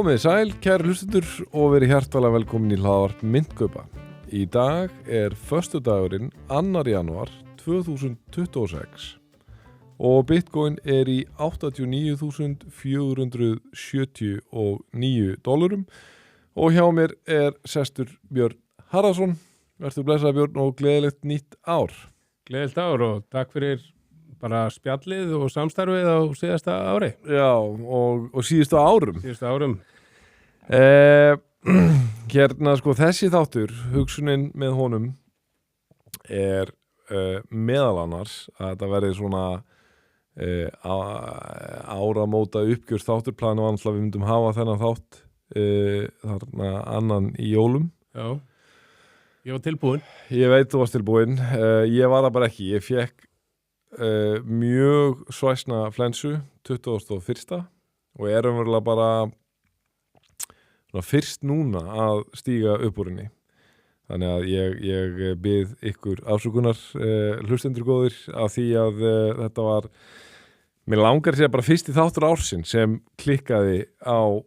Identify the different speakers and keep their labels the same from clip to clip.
Speaker 1: Komið sæl, kæri hlustendur og verið hjartalega velkomin í hlaðvarp Myntkaupa. Í dag föstudagurinn 2. janúar 2026 og Bitcoin í $89.479 og hjá mér sestur Björn Harðarson. Vertu blessaður Björn og gleðilegt nýtt ár.
Speaker 2: Gleðilegt ár og takk fyrir bara spjallið og samstarfið á síðasta ári.
Speaker 1: Já, og síðustu árum.
Speaker 2: Síðustu árum.
Speaker 1: Hérna sko þessi þáttur, hugsunin með honum meðal annars að þetta verði svona áramóta uppgjörst þátturplanu og við myndum hafa þennan þátt þarna annan í jólum.
Speaker 2: Já, ég var tilbúin.
Speaker 1: Ég veit þú varst tilbúin, ég var það bara ekki, ég fekk mjög svæsna flensu 21. og umverulega bara fyrst núna að stíga upp úr henni. Þannig að ég bið ykkur afsökunar hlustendur góðir af því að þetta var, mér langar sér bara fyrsti þáttur ársinn sem klikkaði á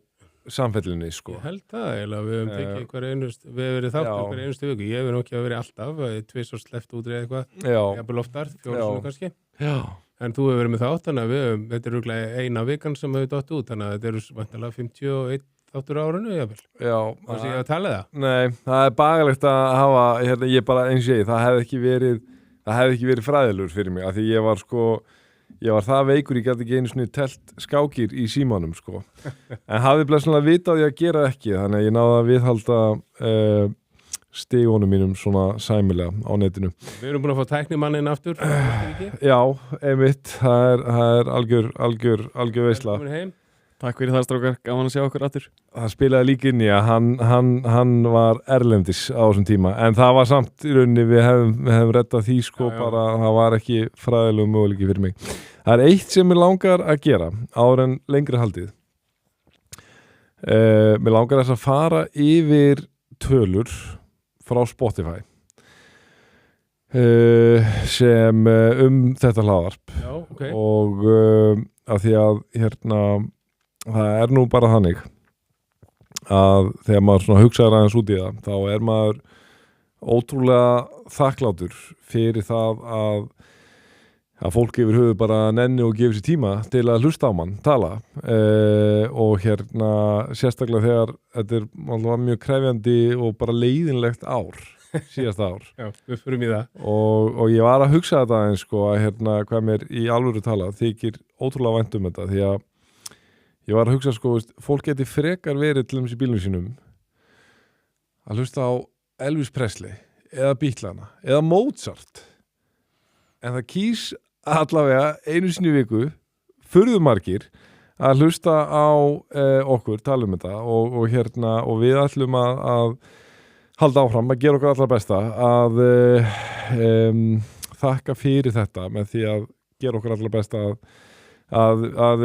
Speaker 1: samfellinni sko.
Speaker 2: Ég held það eiginlega, við höfum tekið við hefum verið þáttur hver einustu viku, ég hef ekki verið alltaf, tvis og sleppt út eða eitthvað, jafnvel oftar, 4 sinni kannski.
Speaker 1: Já.
Speaker 2: En þú hefur verið með þátt, þannig að þetta örugglega eina vikan sem hefur dott út, þannig að þetta væntanlega 51 þáttur á árinu, jafnvel. Já. Það sé ég að tala það?
Speaker 1: Nei, það bagalegt að hafa, ég bara eins og ég, það hefði ekki verið fræðilegur fyrir mig, af því ég var það veikur, ég gæti ekki einu svona telt skákir í símanum, sko. En hafði blessunlega vitað ég að gera ekki, þannig að ég náði að viðhalda stigunum mínum svona sæmilega á netinu.
Speaker 2: Við erum búin að fá tæknimanninn aftur,
Speaker 1: Já, einmitt, það er algjör veisla.
Speaker 2: Velkomin heim.
Speaker 3: Takk fyrir það strákar, gaman að sjá okkur aftur.
Speaker 1: Það spilaði líka inn í að hann var erlendis á þessum tíma, en það var samt í rauninni, við hefum reddað því sko, bara það var ekki fræðilegu möguleiki fyrir mig. Það er eitt sem mér langar að gera áður en lengri haldið. Mér langar þess að fara yfir tölur frá Spotify sem þetta hlaðvarp.
Speaker 2: Já, ok.
Speaker 1: Og af því að það nú bara þannig að þegar maður svona hugsaður aðeins út í það, þá maður ótrúlega þakklátur fyrir það að fólk yfir höfuð bara nenni og gefi sér tíma til að hlusta á mann, tala og sérstaklega þegar þetta var mjög krefjandi og bara leiðinlegt ár, síðasta ár.
Speaker 2: Já, við förum í það.
Speaker 1: Og ég var að hugsa þetta aðeins sko, að hvað mér í alvöru tala þykir ótrúlega vænt um þetta, því að ég var að hugsa sko, fólk geti frekar verið til í bílnum sínum að hlusta á Elvis Presley eða Beatlana eða Mozart, en það kýs allavega einu sinni í viku furðumargir að hlusta á okkur, tala um þetta og við ætlum að halda áfram, að gera okkur allra besta að þakka fyrir þetta með því að gera okkur allra besta að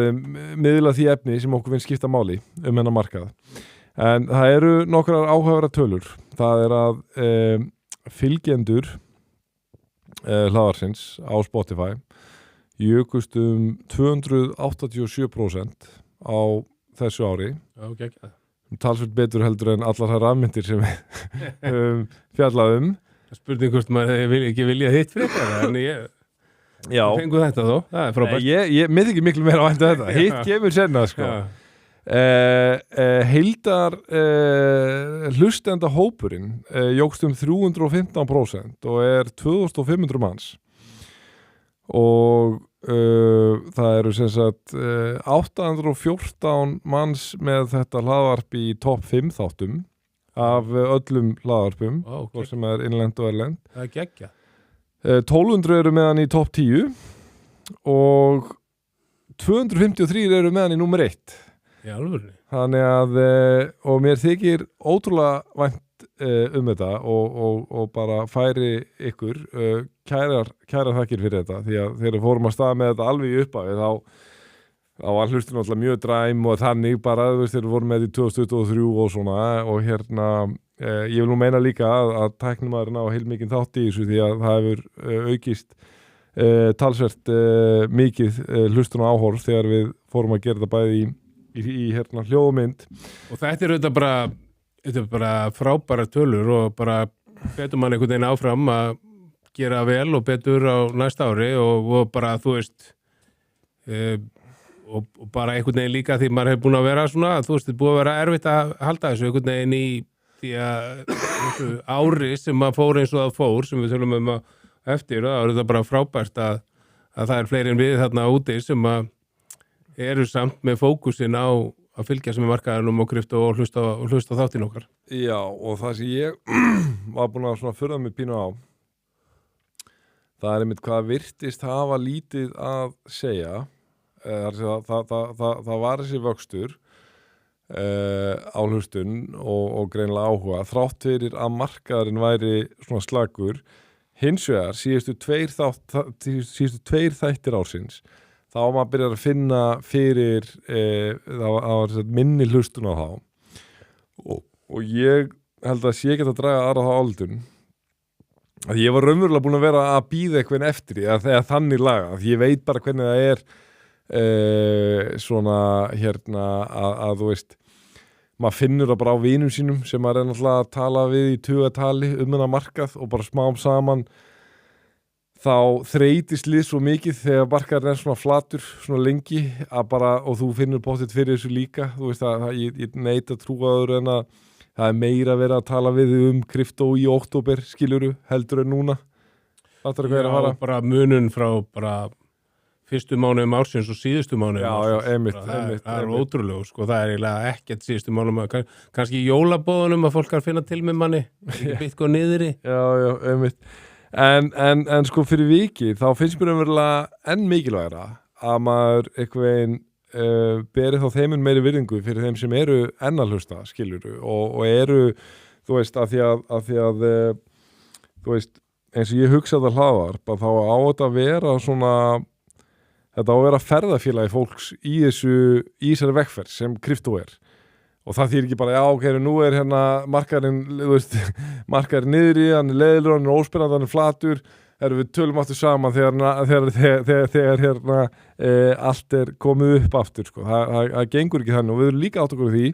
Speaker 1: miðla því efni sem okkur finnst skipta máli hennar markað. En það eru nokkrar áhugaverðar tölur. Það að fylgjendur hlaðarsins á Spotify jukust 287% á þessu ári.
Speaker 2: Já, geggjað.
Speaker 1: Talsvert betur heldur en allar þær rafmyndir sem við fjallaðum.
Speaker 2: Spurning hvort maður ekki vilja hitt frekar, en ég fengu þetta þó, það frábært.
Speaker 1: Ég myndi ekki miklu meira á þetta. Hitt kemur senna sko. Heildar hlustenda hópurinn jókst 315% og 2500 manns og það eru sem sagt 814 manns með þetta hlaðvarp í topp 5 þáttum af öllum hlaðvarpum, hvort sem innlend og erlend.
Speaker 2: Það geggjað.
Speaker 1: 1200 eru með hann í topp 10 og 253 eru með hann í númer 1.
Speaker 2: Í alvörunni.
Speaker 1: Þannig að, og mér þykir ótrúlega vænt þetta og bara færi ykkur kærar þakkir fyrir þetta, því að þegar fórum að staða með þetta alveg í upphafi þá var hlustin alltaf mjög dræm og þannig bara, þegar vorum með þetta í 2023 og svona og ég vil nú meina líka að tæknimaðurinn á heilmikinn þátt í þessu, því að það hefur aukist talsvert mikið hlustun og áhorf þegar við fórum að gera þetta bæði í hérna hljóðmynd.
Speaker 2: Og þetta er bara frábæra tölur og bara betur mann einhvern veginn áfram að gera vel og betur á næsta ári og bara, þú veist, og bara einhvern veginn líka því maður hefur búin að vera svona, þú veist, þetta er búið að vera erfitt að halda þessu einhvern veginn í því að þessu ári sem maður fór eins og það fór, sem við tölum eftir, og það er þetta bara frábært að það er fleiri en við þarna úti sem að eru samt með fókusin á að fylgja sem er markaðanum og krypto og hlusta þáttinn okkar.
Speaker 1: Já, og það sem ég var búin að svona furða mig pínu á, það er einmitt hvað virtist hafa lítið að segja. Það var þessi vöxtur á hlustun og greinilega áhuga, þrátt fyrir að markaðurinn væri svona slagur. Hins vegar, síðustu tveir þættir ársins, þá maður byrjar að finna fyrir það var minni hlustun á þá og ég held að sé ekki að draga aðra þá áldun að ég var raunverulega búin að vera að bíða eitthvað eftir því að þannig laga, að ég veit bara hvernig það er svona hérna að þú veist maður finnur það bara á vinum sínum sem maður er náttúrulega að tala við í tugatali þennan markað og bara smám saman þá þreytist lið svo mikið þegar markaðurinn er svona flatur svona lengi að bara, og þú finnur pottet fyrir þessu líka, þú veist að ég neita að trúa öðru en að það er meira verið að tala við krypto í október, skiluru, heldur en núna. Þetta er hvað er að fara? Bara
Speaker 2: munun frá bara fyrstu mánuðum ársins og síðustu mánuðum
Speaker 1: ársins. Já, einmitt.
Speaker 2: Það er ótrúlega, sko, það er eiginlega ekkert síðustu mánuðum, kannski í jólabóðunum að fólk er að finna til með manni, ekki bitcoin niðri.
Speaker 1: Já, einmitt. En sko fyrir vikið þá finnst mér umverulega enn mikilvægra að maður eitthvað einn beri þá þeimun meiri virðingu fyrir þeim sem eru enn að hlusta, skiluru, og eru, þú veist, að því að þú veist, eins og ég hugsa það hlaðvarp að þá á þetta að vera svona, þetta á að vera ferðafélagi fólks í þessari vegferð sem krypto er. Og það þýr ekki bara, já, ok, nú er hérna markaðurinn, þú veist, markaðurinn niðri, hann er leiðilegur, hann er óspennandi, hann er flatur, erum við tölum aftur saman þegar hérna allt er komið upp aftur, sko. Það gengur ekki þannig og við erum líka átt okkur því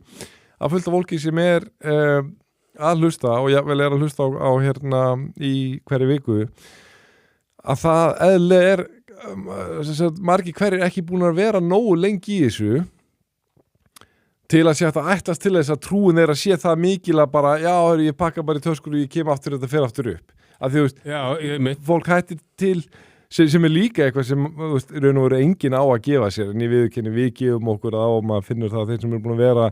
Speaker 1: að fullt af fólki sem er að hlusta og jafnvel er að hlusta á hérna í hverju viku, að það eðlilega er margir hverjir ekki búin að vera nógu lengi í þessu til að sé að það ættast til þess að trúin er að sé það mikil að bara, já, ég pakka bara í töskur og ég kem aftur þetta fer aftur upp. Að því, þú veist, fólk hættir til sem er líka eitthvað sem, þú veist, raun og veru enginn á að gefa sér, en ég viðurkenni við gefum okkur á og maður finnur það að þeir sem er búin að vera,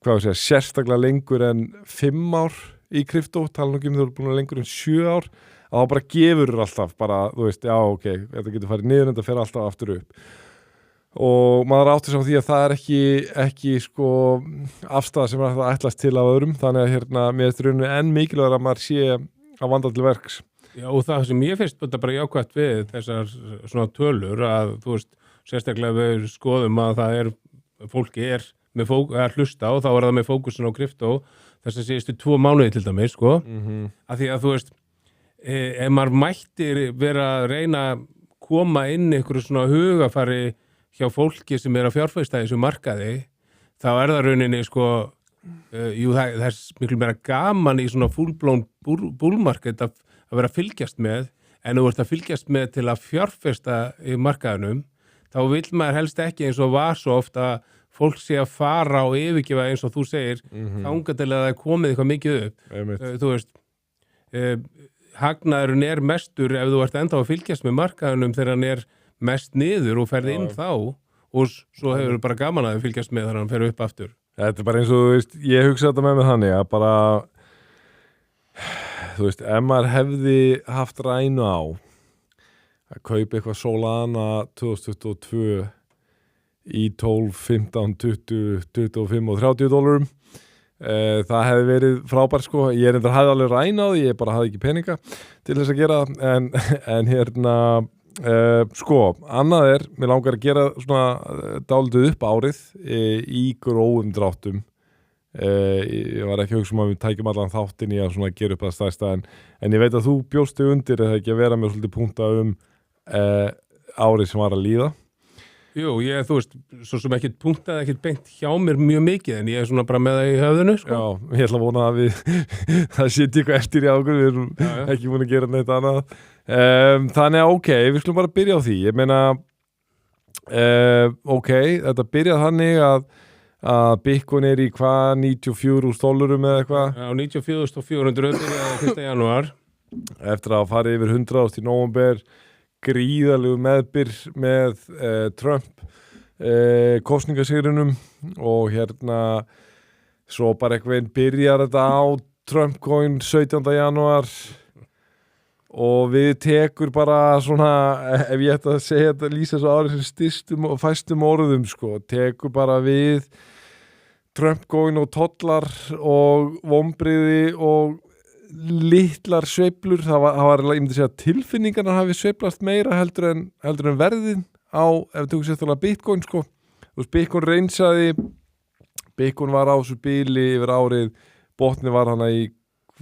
Speaker 1: hvað segja, sérstaklega lengur en 5 ár í krypto, tala nú ekki þeir eru búin að lengur en 7 ár, að þá bara gefur alltaf, bara, þú veist, já, ok, þetta getur farið niður en þetta fer alltaf aftur upp. Og maður áttur sig á því að það er ekki sko afstæða sem er að ætlast til af öðrum, þannig að hérna mér er rauninu enn mikilvægur að maður sé að vanda til verks.
Speaker 2: Já, og það sem ég finnst bara jákvætt við þessar svona tölur að þú veist, sérstaklega við skoðum að það er, fólki er með að hlusta og þá er það með fókusin á krypto þess að síðustu 2 mánuði til dæmis, sko, að því að þú veist, ef maður mættir vera að reyna að koma inn ykkur svona hugafari hjá fólki sem er að fjárfæsta þessu markaði, þá er það rauninni sko, það er miklu meira gaman í svona full-blown bullmarket að vera að fylgjast með, en þú ert að fylgjast með til að fjárfæsta í markaðinum, þá vil maður helst ekki eins og var svo oft að fólk sé að fara og yfirgefa eins og þú segir, þangað til að það er komið eitthvað mikið upp. Þú veist, hagnaðurinn er mestur ef þú ert ennþá að fylgjast með markaðinum þegar hann er mest niður og ferði inn þá og svo hefur bara gaman að fylgjast með þegar hann fer upp aftur.
Speaker 1: Þetta er bara eins og, þú veist, ég hugsa þetta með mig þannig að bara, þú veist, ef maður hefði haft rænu á að kaupa eitthvað Solana 2022 í 12, 15, 20, 25 og 30 $, það hefði verið frábært, sko. Ég er hefði alveg rænu á því, ég bara hafði ekki peninga til þess að gera en hérna sko, annað er, mér langar að gera svona dálítið upp árið í grófum dráttum. Ég var ekki að hugsa að við tækjum allan þáttinn í að svona gera upp það stærsta en ég veit að þú bjóst þig undir eða ekki að vera með svolítið punkta árið sem var að líða
Speaker 2: Jú, þú veist, svo sem ekkert punktað ekkert beint hjá mér mjög mikið en ég er svona bara með það í höfðinu, sko.
Speaker 1: Já, ég ætla að vona að við það sitja eitthvað eftir í ákveð, við erum
Speaker 2: Já.
Speaker 1: ekki búin að gera neitt annað. Þannig að ok, við skulum bara byrja á því. Ég meina, ok, þetta byrjað þannig að Bitcoin er í hvað, 94.000 $, eða eitthvað?
Speaker 2: Já, 94.400 byrjaði 1. janúar.
Speaker 1: Eftir að fara yfir 100 í nóvember, gríðalegu meðbyr með Trump kosningasigrinum og hérna svo bara eitthvað byrjar þetta á Trump coin 17. janúar og við tekur bara svona, ef ég ætti að segja þetta, lýsa svo árið sem styrstum og fæstum orðum, sko, tekur bara við Trump coin og tollar og vombriði og litlar sveiflur, það var ég myndi segja tilfinningarnar hafi sveiflast meira heldur en verðin á, ef við tökum sérstaklega Bitcoin, sko. Þú veist, Bitcoin reynsaði, Bitcoin var á þessu bíli yfir árið, botni var hana í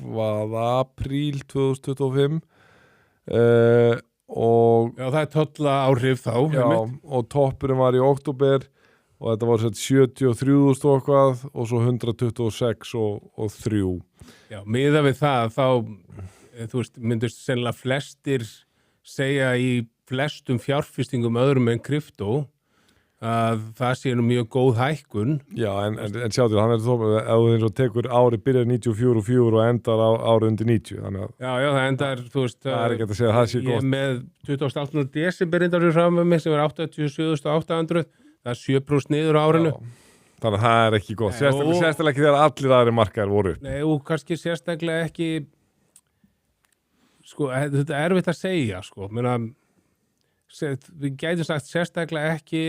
Speaker 1: apríl 2025 og
Speaker 2: Já, það er tolla áhrif þá.
Speaker 1: já, og toppurinn var í október og þetta var 73.000 og eitthvað og svo 126 og 3.
Speaker 2: Já, miða við það, þá, þú veist, myndust sennilega flestir segja í flestum fjárfestingum öðrum en kryptó að það sé nú mjög góð hækkun.
Speaker 1: Já, en sjáttur, hann er þó, ef þú eins og tekur árið byrjar 94.4 og endar árið undir 90, þannig að
Speaker 2: Já, það endar, þú veist,
Speaker 1: það er ekki að segja að það sé
Speaker 2: ég
Speaker 1: gott.
Speaker 2: er með 28. desember endar við fram með mig sem er 87.800, það er 7% niður á árinu.
Speaker 1: Já, þannig að það er ekki gott,
Speaker 2: Nei,
Speaker 1: sérstaklega ekki þegar allir aðri markaðir voru.
Speaker 2: Nei, og kannski sérstaklega ekki, sko, þetta er erfitt að segja, sko, menna, við gætum sagt sérstaklega ekki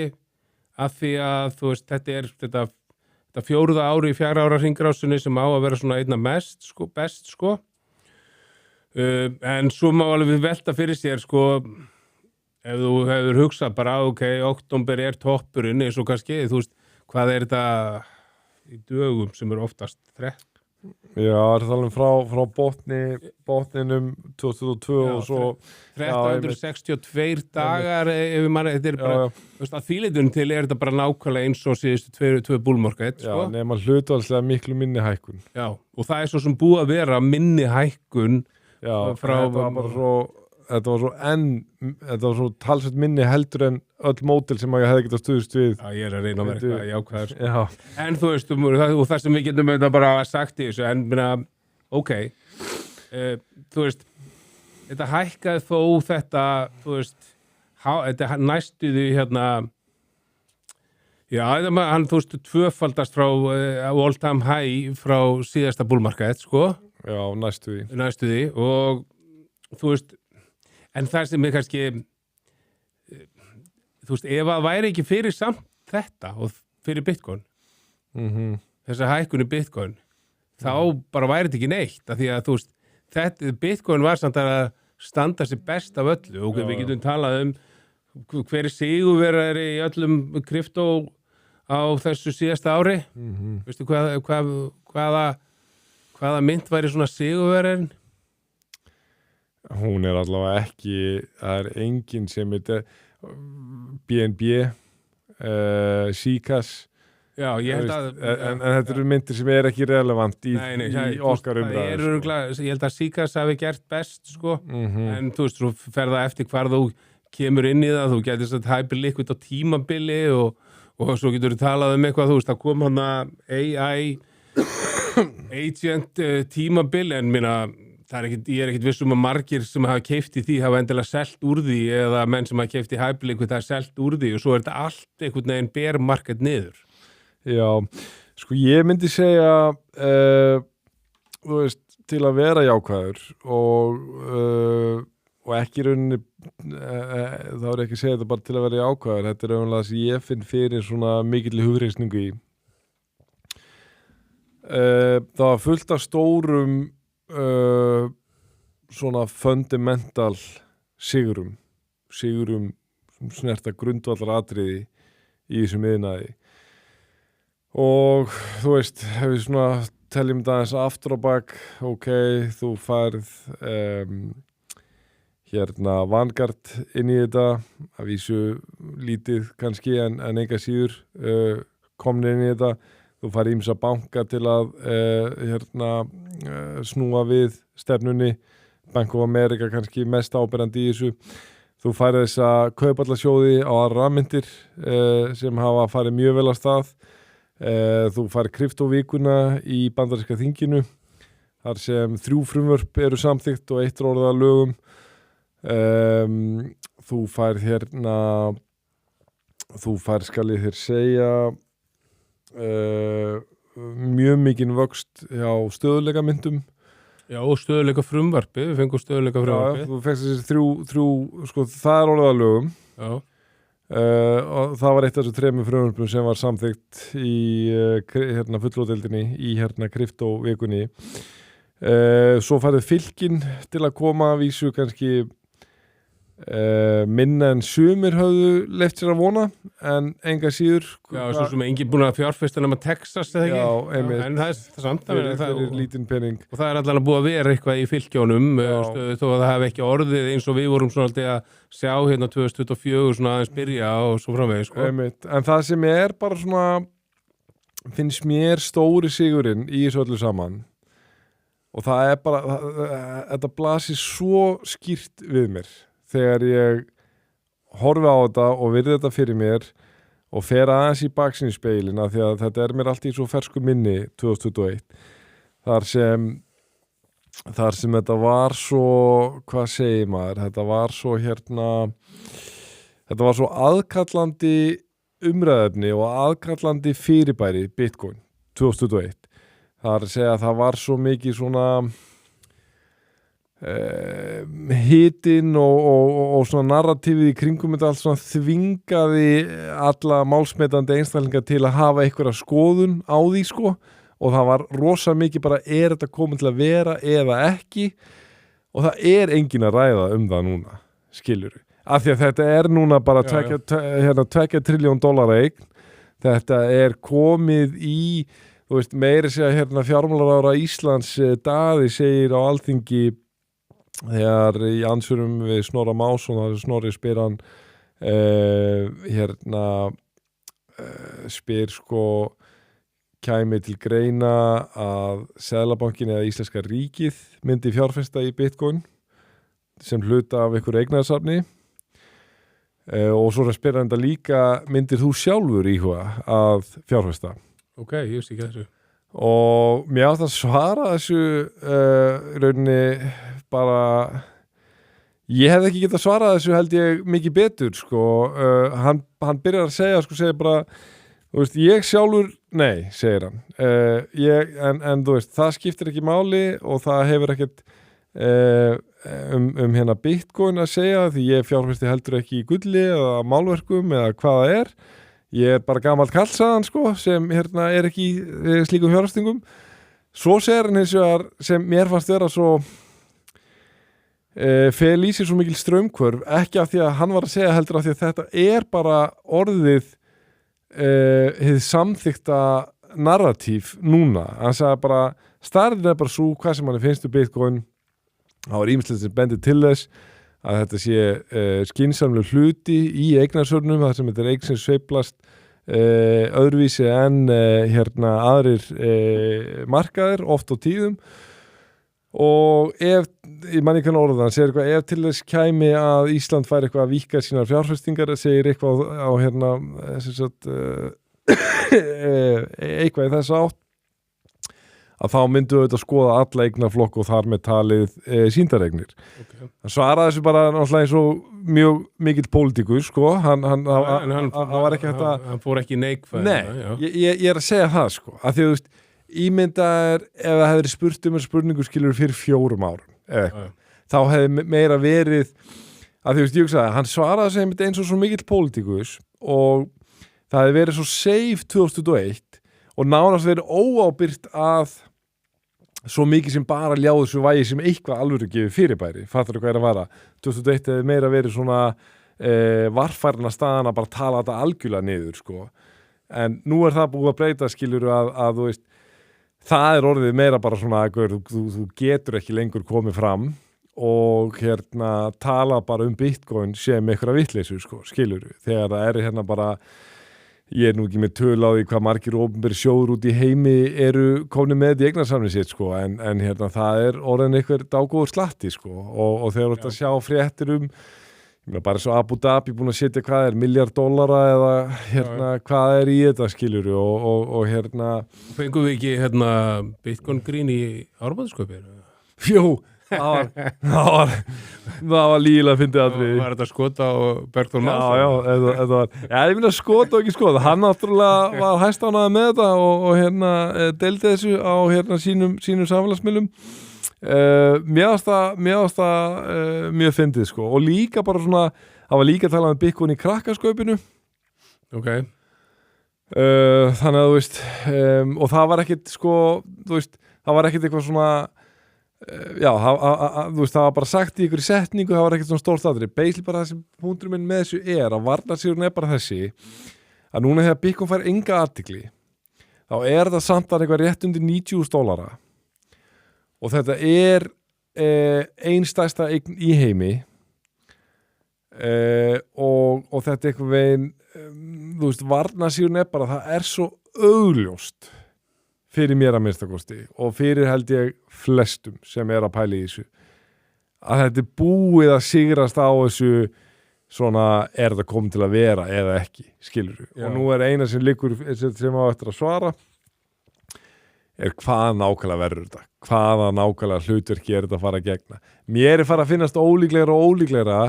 Speaker 2: af því að, þú veist, þetta er þetta 4. ári í 4 ára hringrásinni sem á að vera svona einna mest, sko, best, sko. En svo má alveg við velta fyrir sér, sko, ef þú hefur hugsað bara, ok, október er toppurinn, eins og kannski, þú veist, hvað er þetta í dögum sem er oftast 13?
Speaker 1: Já, það er talað frá botninum 2002 og svo
Speaker 2: 1362 dagar ef mann, þetta er bara, þú veist, að þýleitun til er þetta bara nákvæmlega eins og síðustu tvö búlmarkað, sko.
Speaker 1: Já, nema hlutvalslega miklu minni hækkun.
Speaker 2: Já, og það er svo sem búið að vera minni hækkun.
Speaker 1: Já,
Speaker 2: frá,
Speaker 1: þetta var svo talsveit minni heldur en öll mótil sem ég hefði getað stuðist við.
Speaker 2: Já, ég er að reyna að vera eitthvað jákvæður.
Speaker 1: Já.
Speaker 2: En þú veist, og það sem við getum þetta bara sagt í þessu, en minna, ok, þú veist, þetta hækkaði þó þetta, þú veist, þetta næstuði hérna, já, hann, þú veist, tvöfaldast frá all time high frá síðasta búlmarkaðið, sko.
Speaker 1: Já, næstuði. Og þú veist, en það sem er kannski, þú veist, ef að væri ekki fyrir samt þetta og fyrir Bitcoin, þessa hækkun í Bitcoin, þá bara væri þetta ekki neitt, af því að, þú veist, Bitcoin var samt að standa sér best af öllu og við getum talað hver er sigurvegari í öllum kryptó á þessu síðasta ári. Veistu hvaða mynt væri svona sigurvegarin? Hún er allavega ekki, það er enginn sem er BNB, Sikas.
Speaker 2: Já, ég held að...
Speaker 1: En þetta eru myndir sem er ekki relevant í okkar umræðu.
Speaker 2: Ég held að Sikas hafi gert best, sko. En þú veist, svo fer það eftir hvar þú kemur inn í það. Þú getur satt Hyperliquid á tímabili og svo getur þú talað eitthvað, þú veist, það kom hann að AI agent tímabil, en minna... ég er ekkit vissum að margir sem hafa keypt í því hafa endilega selt úr því eða menn sem hafa keypt í Hyperliquid það er selt úr því og svo er þetta allt einhvern veginn bear market niður.
Speaker 1: Já, sko ég myndi segja þú veist, til að vera jákvæður og ekki rauninni þá er ekki að segja þetta bara til að vera jákvæður, þetta er raunlega það sem ég finn fyrir svona mikill hugreikningu í. Það var fullt af stórum svona fundamental sigurum snerta grundvallar atriði í þessum iðnaði og þú veist, ef við svona teljum þetta aðeins aftur á bak, ok, þú færð Vanguard inn í þetta, að vísu lítið kannski en enga síður komnir inn í þetta. Þú fær ýmsa banka til að snúa við stefnunni. Bank of America kannski mest áberandi í þessu. Þú fær þessa kaupallasjóði á aðrar rafmyntir sem hafa farið mjög vel af stað. Þú fær kryptóvíkuna í bandaríska þinginu þar sem 3 frumvörp eru samþykkt og 1 orðið að lögum. Þú fær skal ég þér segja mjög mikinn vöxt hjá stöðuleikamyndum.
Speaker 2: Já, og stöðuleika frumvarpi, við fengum stöðuleika frumvarpi.
Speaker 1: Já, þú fengst þessi þrjú, sko, það er orðið að lögum.
Speaker 2: Já.
Speaker 1: Og það var eitt af þessu 3 frumvörpum sem var samþykkt í fulltrúadeildinni í kryptóvikunni. Svo farið fylkin til að koma að vísu kannski minna en sumir höfðu leyft sér að vona en enga síður.
Speaker 2: Já, svo sem enginn búin að fjárfesta nema Texas eða ekki.
Speaker 1: Já, einmitt.
Speaker 2: En það er samt
Speaker 1: fyrir lítinn pening.
Speaker 2: Og það er allavega búið að vera eitthvað í fylkjónum þó að það hef ekki orðið eins og við vorum svona að sjá 2024 svona aðeins byrja og svo framvegis, sko.
Speaker 1: Einmitt. En það sem er bara svona finnst mér stóri sigurinn í þessu öllu saman og það er bara þetta blasir svo skýrt við mér þegar ég horfi á þetta og virði þetta fyrir mér og fer aðeins í baksýnisspegilinn af því að þetta er mér allt í svo fersku minni 2021 þar sem þetta var svo, hvað segir maður, þetta var svo aðkallandi umræðefni og aðkallandi fyrirbæri Bitcoin 2021. Það er að segja að það var svo mikið svona hitinn og svona narratífið í kringum þetta allt svona þvingaði alla málsmetandi einstaklinga til að hafa einhverja skoðun á því, sko, og það var rosa mikið bara er þetta komið til að vera eða ekki og það er engin að ræða það núna, skilurðu, af því að þetta er núna bara $2 trilljón eign, þetta er komið í, þú veist, meiri segja fjármálaráðherra Íslands Daði segir á Alþingi þegar í ansvörum við Snorra Másson, það er Snorri spyr hann spyr sko kæmi til greina að Seðlabankinn eða Íslenska ríkið myndi fjárfesta í Bitcoin sem hluta af ykkur eignasafni og svo spyr hann þetta líka, myndir þú sjálfur íhuga að fjárfesta?
Speaker 2: Ok, ég veist ekki þessu.
Speaker 1: Og mér átt að svara þessu rauninni bara ég hefði ekki getað svarað þessu held ég mikið betur, sko. Hann byrjar að segja, sko, segir bara þú veist, ég sjálfur, nei, segir hann en þú veist, það skiptir ekki máli og það hefur ekkert Bitcoin að segja því ég fjárfesti heldur ekki í gulli eða málverkum eða hvað það er. Ég er bara gamall kall, sagðan, sko, sem er ekki í slíkum fjárfestingum. Svo segir hann hins vegar sem mér fannst vera svo fel í sér svo mikil straumkvörf, ekki af því að hann var að segja heldur af því að þetta er bara orðið hið samþykta narratív núna. Hann sagði bara, staðreyndin er bara svo hvað sem hann finnst Bitcoin, það var ýmislegt sem bendir til þess að þetta sé skynsamleg hluti í eignarsörnum, þar sem þetta er eign sem sveiflast öðruvísi en aðrir markaðir oft á tíðum og ef, ég man ekki hann orðan, segir eitthvað, ef til þess kæmi að Ísland fær eitthvað að víkka sínar fjárfestingar, segir eitthvað á eitthvað í þess átt að þá myndu auðvitað skoða alla eignaflokk og þar með talið sýndareignir. Okay. Hann svaraði þessu bara náttúrulega eins og mjög mikill pólitíkus, sko. Hann var ekki hægt að...
Speaker 2: Hann fór ekki neikvæð.
Speaker 1: Nei, ég er að segja það, sko. Að því, þú veist, ímyndaðir ef það hefði spurt spurningu skilur fyrir 4 árum, þá hefði meira verið að því, þú veist, ég hugsaði, hann svaraði þessu eins og svo mikill pólitíkus og það hefði verið svo safe 2001 og nánast verið óábyrgt að svo mikið sem bara ljáðu svo vægi sem eitthvað alvöru gefið fyrirbæri, fattar þú hvað er að vara 2001 hefði meira verið svona varfærna staðan að bara tala þetta algjörlega niður, sko, en nú er það búið að breyta, skilur að þú veist, það er orðið meira bara svona að þú getur ekki lengur komið fram og hérna tala bara Bitcoin sem einhverja vitleysu sko, skilurðu, þegar það er hérna bara ég er nú ekki með töl á því hvað margir opinberi sjóður út í heimi eru komni með í eignarsamni sitt sko, en hérna það er orðin einhver dágóður slatti sko, og þegar þú ert að sjá fréttir ég meina bara svo Abu Dhabi búin að setja hvað $1 miljard eða hérna hvað er í þetta skilur og hérna
Speaker 2: Fengum við ekki hérna Bitcoin Green í áramótasköpir?
Speaker 1: jú, það var lígilega fyndið atriði.
Speaker 2: Var þetta skota á Bergþór Más?
Speaker 1: þetta var, ég myndi að skota og ekki skota, hann náttúrulega var hæstánað með þetta og hérna deildi þessu á hérna sínum samfélagsmiðlum. Mér varst það mjög fyndið sko, og líka bara svona, það var líka að tala um Bitcoin í krakkaskaupinu.
Speaker 2: Ok.
Speaker 1: Þannig að þú veist, og það var ekkit sko, þú veist, það var ekkit eitthvað svona já, þú veist, það var bara sagt í ykkur setningu, það var ekkert svona stórt aðri basically bara þessi punktur minn með þessu að varnarsýrun bara þessi að núna þegar Bitcoin fær enga athygli þá er það samt að eitthvað rétt undir $90,000 og þetta er einstæsta eign í heimi og þetta er eitthvað veginn þú veist, varnarsýrun bara það er svo augljóst fyrir mér að minnstakosti og fyrir held ég flestum sem er að pæla í þessu að þetta er búið að sigrast á þessu svona er það komið til að vera eða ekki, skilurðu. Og nú er eina sem liggur sem á eftir að svara er hvað nákvæmlega verður þetta, hvaða nákvæmlega hlutverki er þetta að fara að gegna. Mér er fara að finnast ólíklegra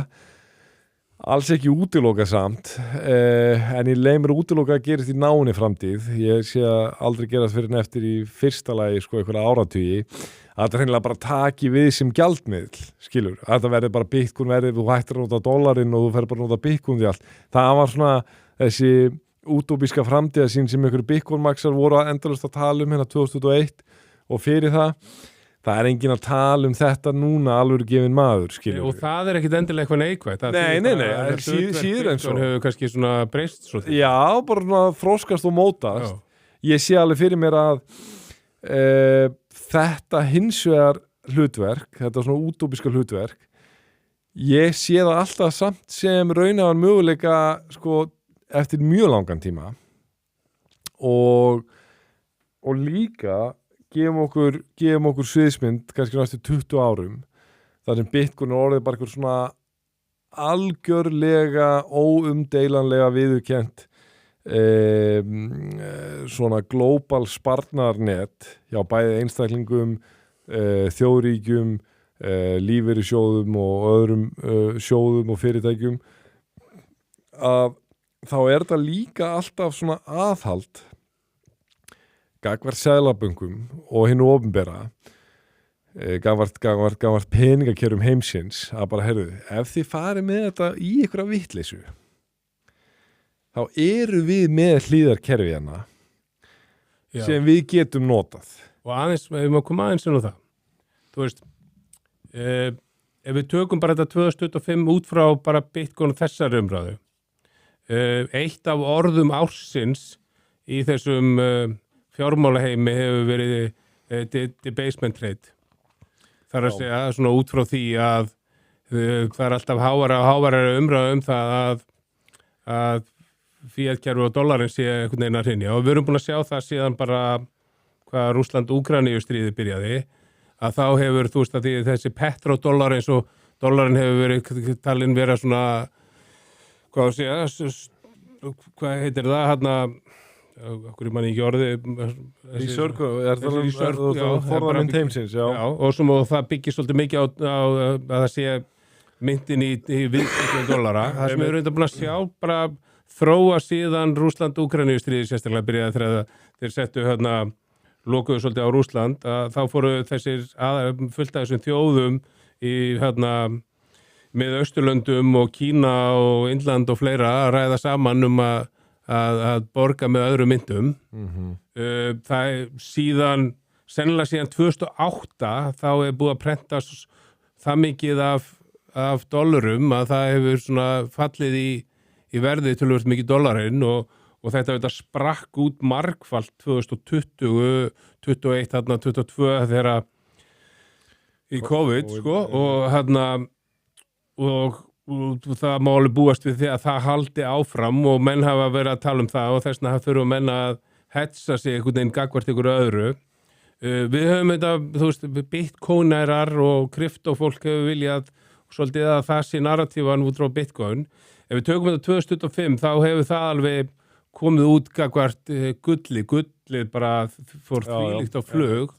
Speaker 1: alls ekki útiloka samt en ég leið mér útiloka að gerist í náinni framtíð. Ég sé að aldrei gerast fyrir eftir í fyrsta lagi sko einhverja áratugi að þetta hreinlega bara taki við sem gjaldmiðl, skilur. Að þetta verði bara Bitcoin þú hættir að nota dollarinn og þú fer bara að nota Bitcoin því allt. Það var svona þessi útópíska framtíðarsýn sem einhverju Bitcoin-maxar voru endalaust að tala um hérna 2021 og fyrir það er enginn að tala um þetta núna alveg gefin maður, skilur.
Speaker 2: Og það er ekkit endilega eitthvað neikvægt.
Speaker 1: Nei, síður eins og.
Speaker 2: Það hefur kannski svona breyst svo því.
Speaker 1: Já, bara svona þroskast og mótast. Ég sé alveg fyrir mér að þetta hinsvegar hlutverk, þetta svona útópíska hlutverk, ég sé það alltaf samt sem raunhæfan möguleika sko eftir mjög langan tíma og líka gefum okkur sviðsmynd kannski næstu 20 árum þar sem Bitcoin er orðið bara eitthvað svona algjörlega óumdeilanlega viðurkennt svona global sparnarnet hjá bæði einstaklingum þjóðríkjum lífeyrissjóðum og öðrum sjóðum og fyrirtækjum að þá er þetta líka alltaf svona aðhald gagvart seðlabönkum og hinu opinbera gagvart peningakerfum heimsins að bara, heyrðu, ef þið farið með þetta í einhverja vitleysu þá eru við með hlýðarkerfi hérna sem við getum notað.
Speaker 2: Og aðeins, ef við má koma aðeins inn á það þú veist ef við tökum bara þetta 2025 út frá bara Bitcoin og þessar umræðu eitt af orðum ársins í þessum fjármálaheimi hefur verið debasement trade. Það er að segja svona út frá því að það er alltaf hávara umræða það að fiatkerfi og dollarinn sé einhvern veginn að hrynja og við erum búin að sjá það síðan bara hvað Rússland-Úkraínu stríðið byrjaði að þá hefur þú veist að þessi petrodollar eins og dollarinn hefur verið talin vera svona hvað heitir það hérna okkur manni ekki orði
Speaker 1: í sörku, er það forðarmynd heimsins, já
Speaker 2: og það byggir svolítið mikið á að það sé myndin í viðskiptum dollara það sem við erum búin að sjá bara þróa síðan Rússland-Úkraínu stríði sérstaklega byrjaði þegar þeir settu lokuðu svolítið á Rússland að þá fóru þessir fullt af þessum þjóðum í með Austurlöndum og Kína og Indland og fleira að ræða saman að borga með öðrum myndum. Það er sennilega síðan 2008 þá er búið að prenta það mikið af dollarum að það hefur svona fallið í verði töluvert mikið dollarinn og þetta sprakk út margfalt 2020, 21, 22 þegar í COVID,
Speaker 1: COVID,
Speaker 2: sko, og það má alveg búast við því að það haldi áfram og menn hafa verið að tala um það og þess vegna þurfa menn að hetsa sig einhvern veginn gagvart ykkur öðru. Við höfum þetta, þú veist, bitcoinerar og kryptofólk hefur viljað svolítið að það sé narratífan út frá bitcoin. Ef við tökum þetta 2005 þá hefur það alveg komið út gagvart gullið bara fór þvílíkt á flug.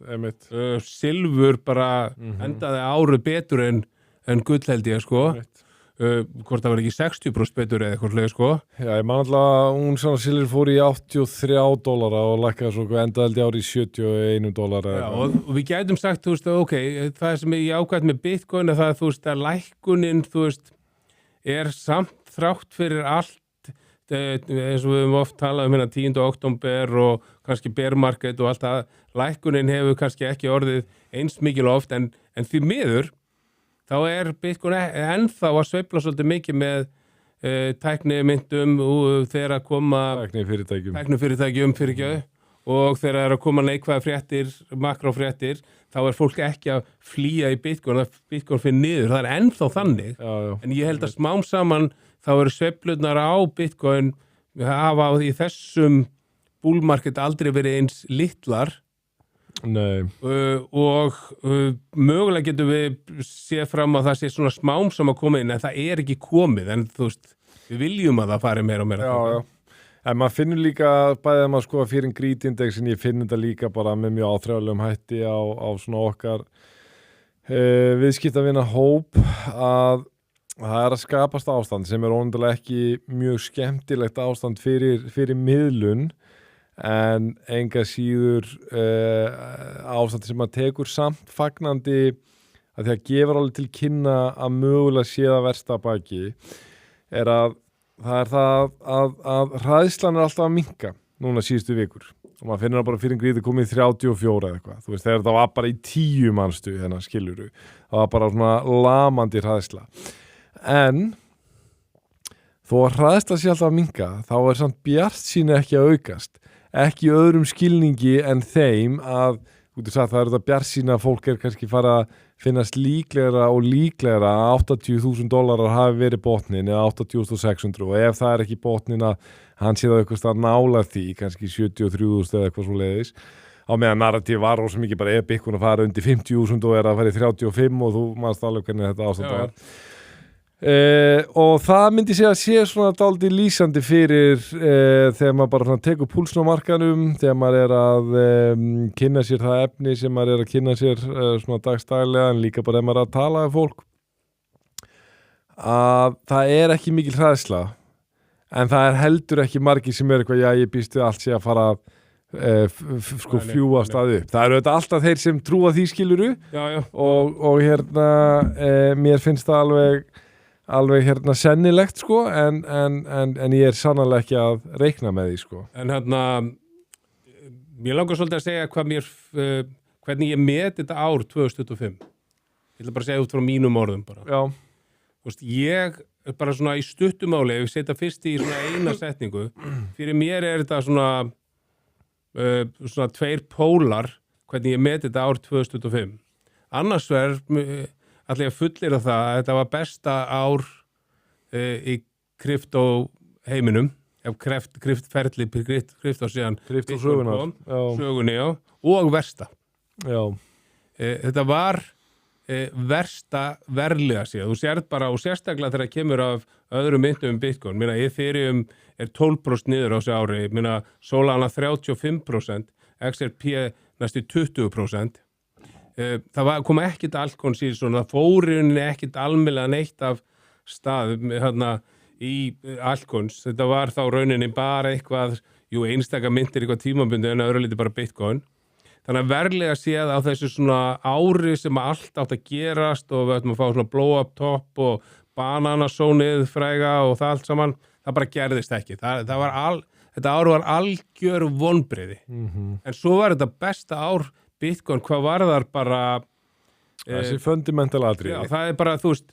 Speaker 2: Silfur bara endaði árið betur en gull held ég, sko. Hvort það var ekki 60% betur eða eitthvað hluti, sko. Já,
Speaker 1: ég man alltaf, hún svona silfur fór í $83 og lækkaði svo endaði held ég árið í $71.
Speaker 2: Já, og við gætum sagt, þú veist, ok, það sem ég ákvæmt með bitcoin er það, þú veist, að lækkunin, þú veist, er samt þrátt fyrir allt, eins og við höfum oft talað um hérna 10. október og kannski bear market og allt það, lækkunin hefur kannski ekki orðið eins mikil oft, en því miður, þá er Bitcoin ennþá að sveifla svolítið mikið með tæknimyndum þegar að koma tæknifyrirtækjum og þegar er að koma neikvæða fréttir, makrofréttir, þá er fólk ekki að flýja í Bitcoin, Bitcoin fyrir niður, það er ennþá þannig.
Speaker 1: Já.
Speaker 2: En ég held að smám saman þá eru sveiflurnar á Bitcoin hafa í þessum bullmarket aldrei verið eins litlar.
Speaker 1: Nei.
Speaker 2: Og mögulega getum við séð fram að það sé svona smám sem að koma inn en það er ekki komið en þú veist, við viljum að það fari meira og meira.
Speaker 1: Já. En maður finnur líka bæðið að maður skoða fyrir grítindexin, ég finn þetta líka bara með mjög áþræðulegum hætti á svona okkar viðskiptavina hóp að það er að skapast ástand sem er ónundilega ekki mjög skemmtilegt ástand fyrir miðlun en enga síður ástand sem að tekur samt fagnandi að því að gefur alveg til kynna að mögulega séða versta baki er að það er það að hræðslan er alltaf að minnka núna síðustu vikur og maður finnir það bara fyrir gríti komið í 34 eða eitthvað, þú veist þegar það var bara í 10 manstu hérna skiluru, það var bara svona lamandi hræðsla en þó að hræðsla sé alltaf að minnka þá er samt bjartsýni ekki að aukast ekki öðrum skilningi en þeim að það er þetta bjartsýni að fólk er kannski fara að finnast líklegra og líklegra að $80,000 hafi verið botnin eða 80.600 og ef það er ekki botnin að hann sé það eitthvað nála því kannski 73.000 eða eitthvað svo leiðis á meðan narratív var rosa mikið bara ef Bitcoin að fara undir 50.000 og er að fara í 35 og þú manst alveg hvernig þetta ástand var og það myndi sé að sé svona dálítið lýsandi fyrir þegar maður bara tekur púlsn á markanum þegar maður er að kynna sér það efni sem maður er að kynna sér svona dagstælega en líka bara ef maður er að tala með fólk að það er ekki mikil hræðsla en það er heldur ekki margir sem er eitthvað já ég býst við allt sé að fara að fljúa staði upp það eru þetta alltaf þeir sem trúa því skiluru og hérna mér finnst það alveg hérna sennilegt sko en ég er sannarlega ekki að reikna með því sko. En
Speaker 2: hérna mér langar svolítið að segja hvernig ég met þetta ár 2025. Ég ætla bara að segja út frá mínum orðum bara.
Speaker 1: Já.
Speaker 2: Þú veist, ég bara svona í stuttumáli, ef ég setja fyrst í svona eina setningu, fyrir mér er þetta svona tveir pólar hvernig ég met þetta ár 2025. Annars ætla ég að fullyrða það að þetta var besta ár í kryptóheiminum kryptferli, kryptó síðan sögunni og versta þetta var versta verðlega síðan þú sérð bara og sérstaklega þegar það kemur af öðrum myndum Bitcoin Ethereum er 12% niður á þessu ári Solana 35% XRP næstu 20% það kom ekkert altcoin síðan það fórunin ekkert almennilega neitt af stað hérna í altcoins þetta var þá rauninni bara eitthvað einstaka myndir eitthvað tímabundi en öðru liti bara Bitcoin þannig að verðlega séð á þessu svona ári sem allt átt að gerast og við ættum að fá svona blow up top og bananasónið fræga og það allt saman það bara gerðist ekki þetta ár var algjör vonbrigði en svo var þetta besta ár Bitcoin, hvað var þar bara
Speaker 1: þessi fundamental atriði.
Speaker 2: Já, það er bara, þú veist,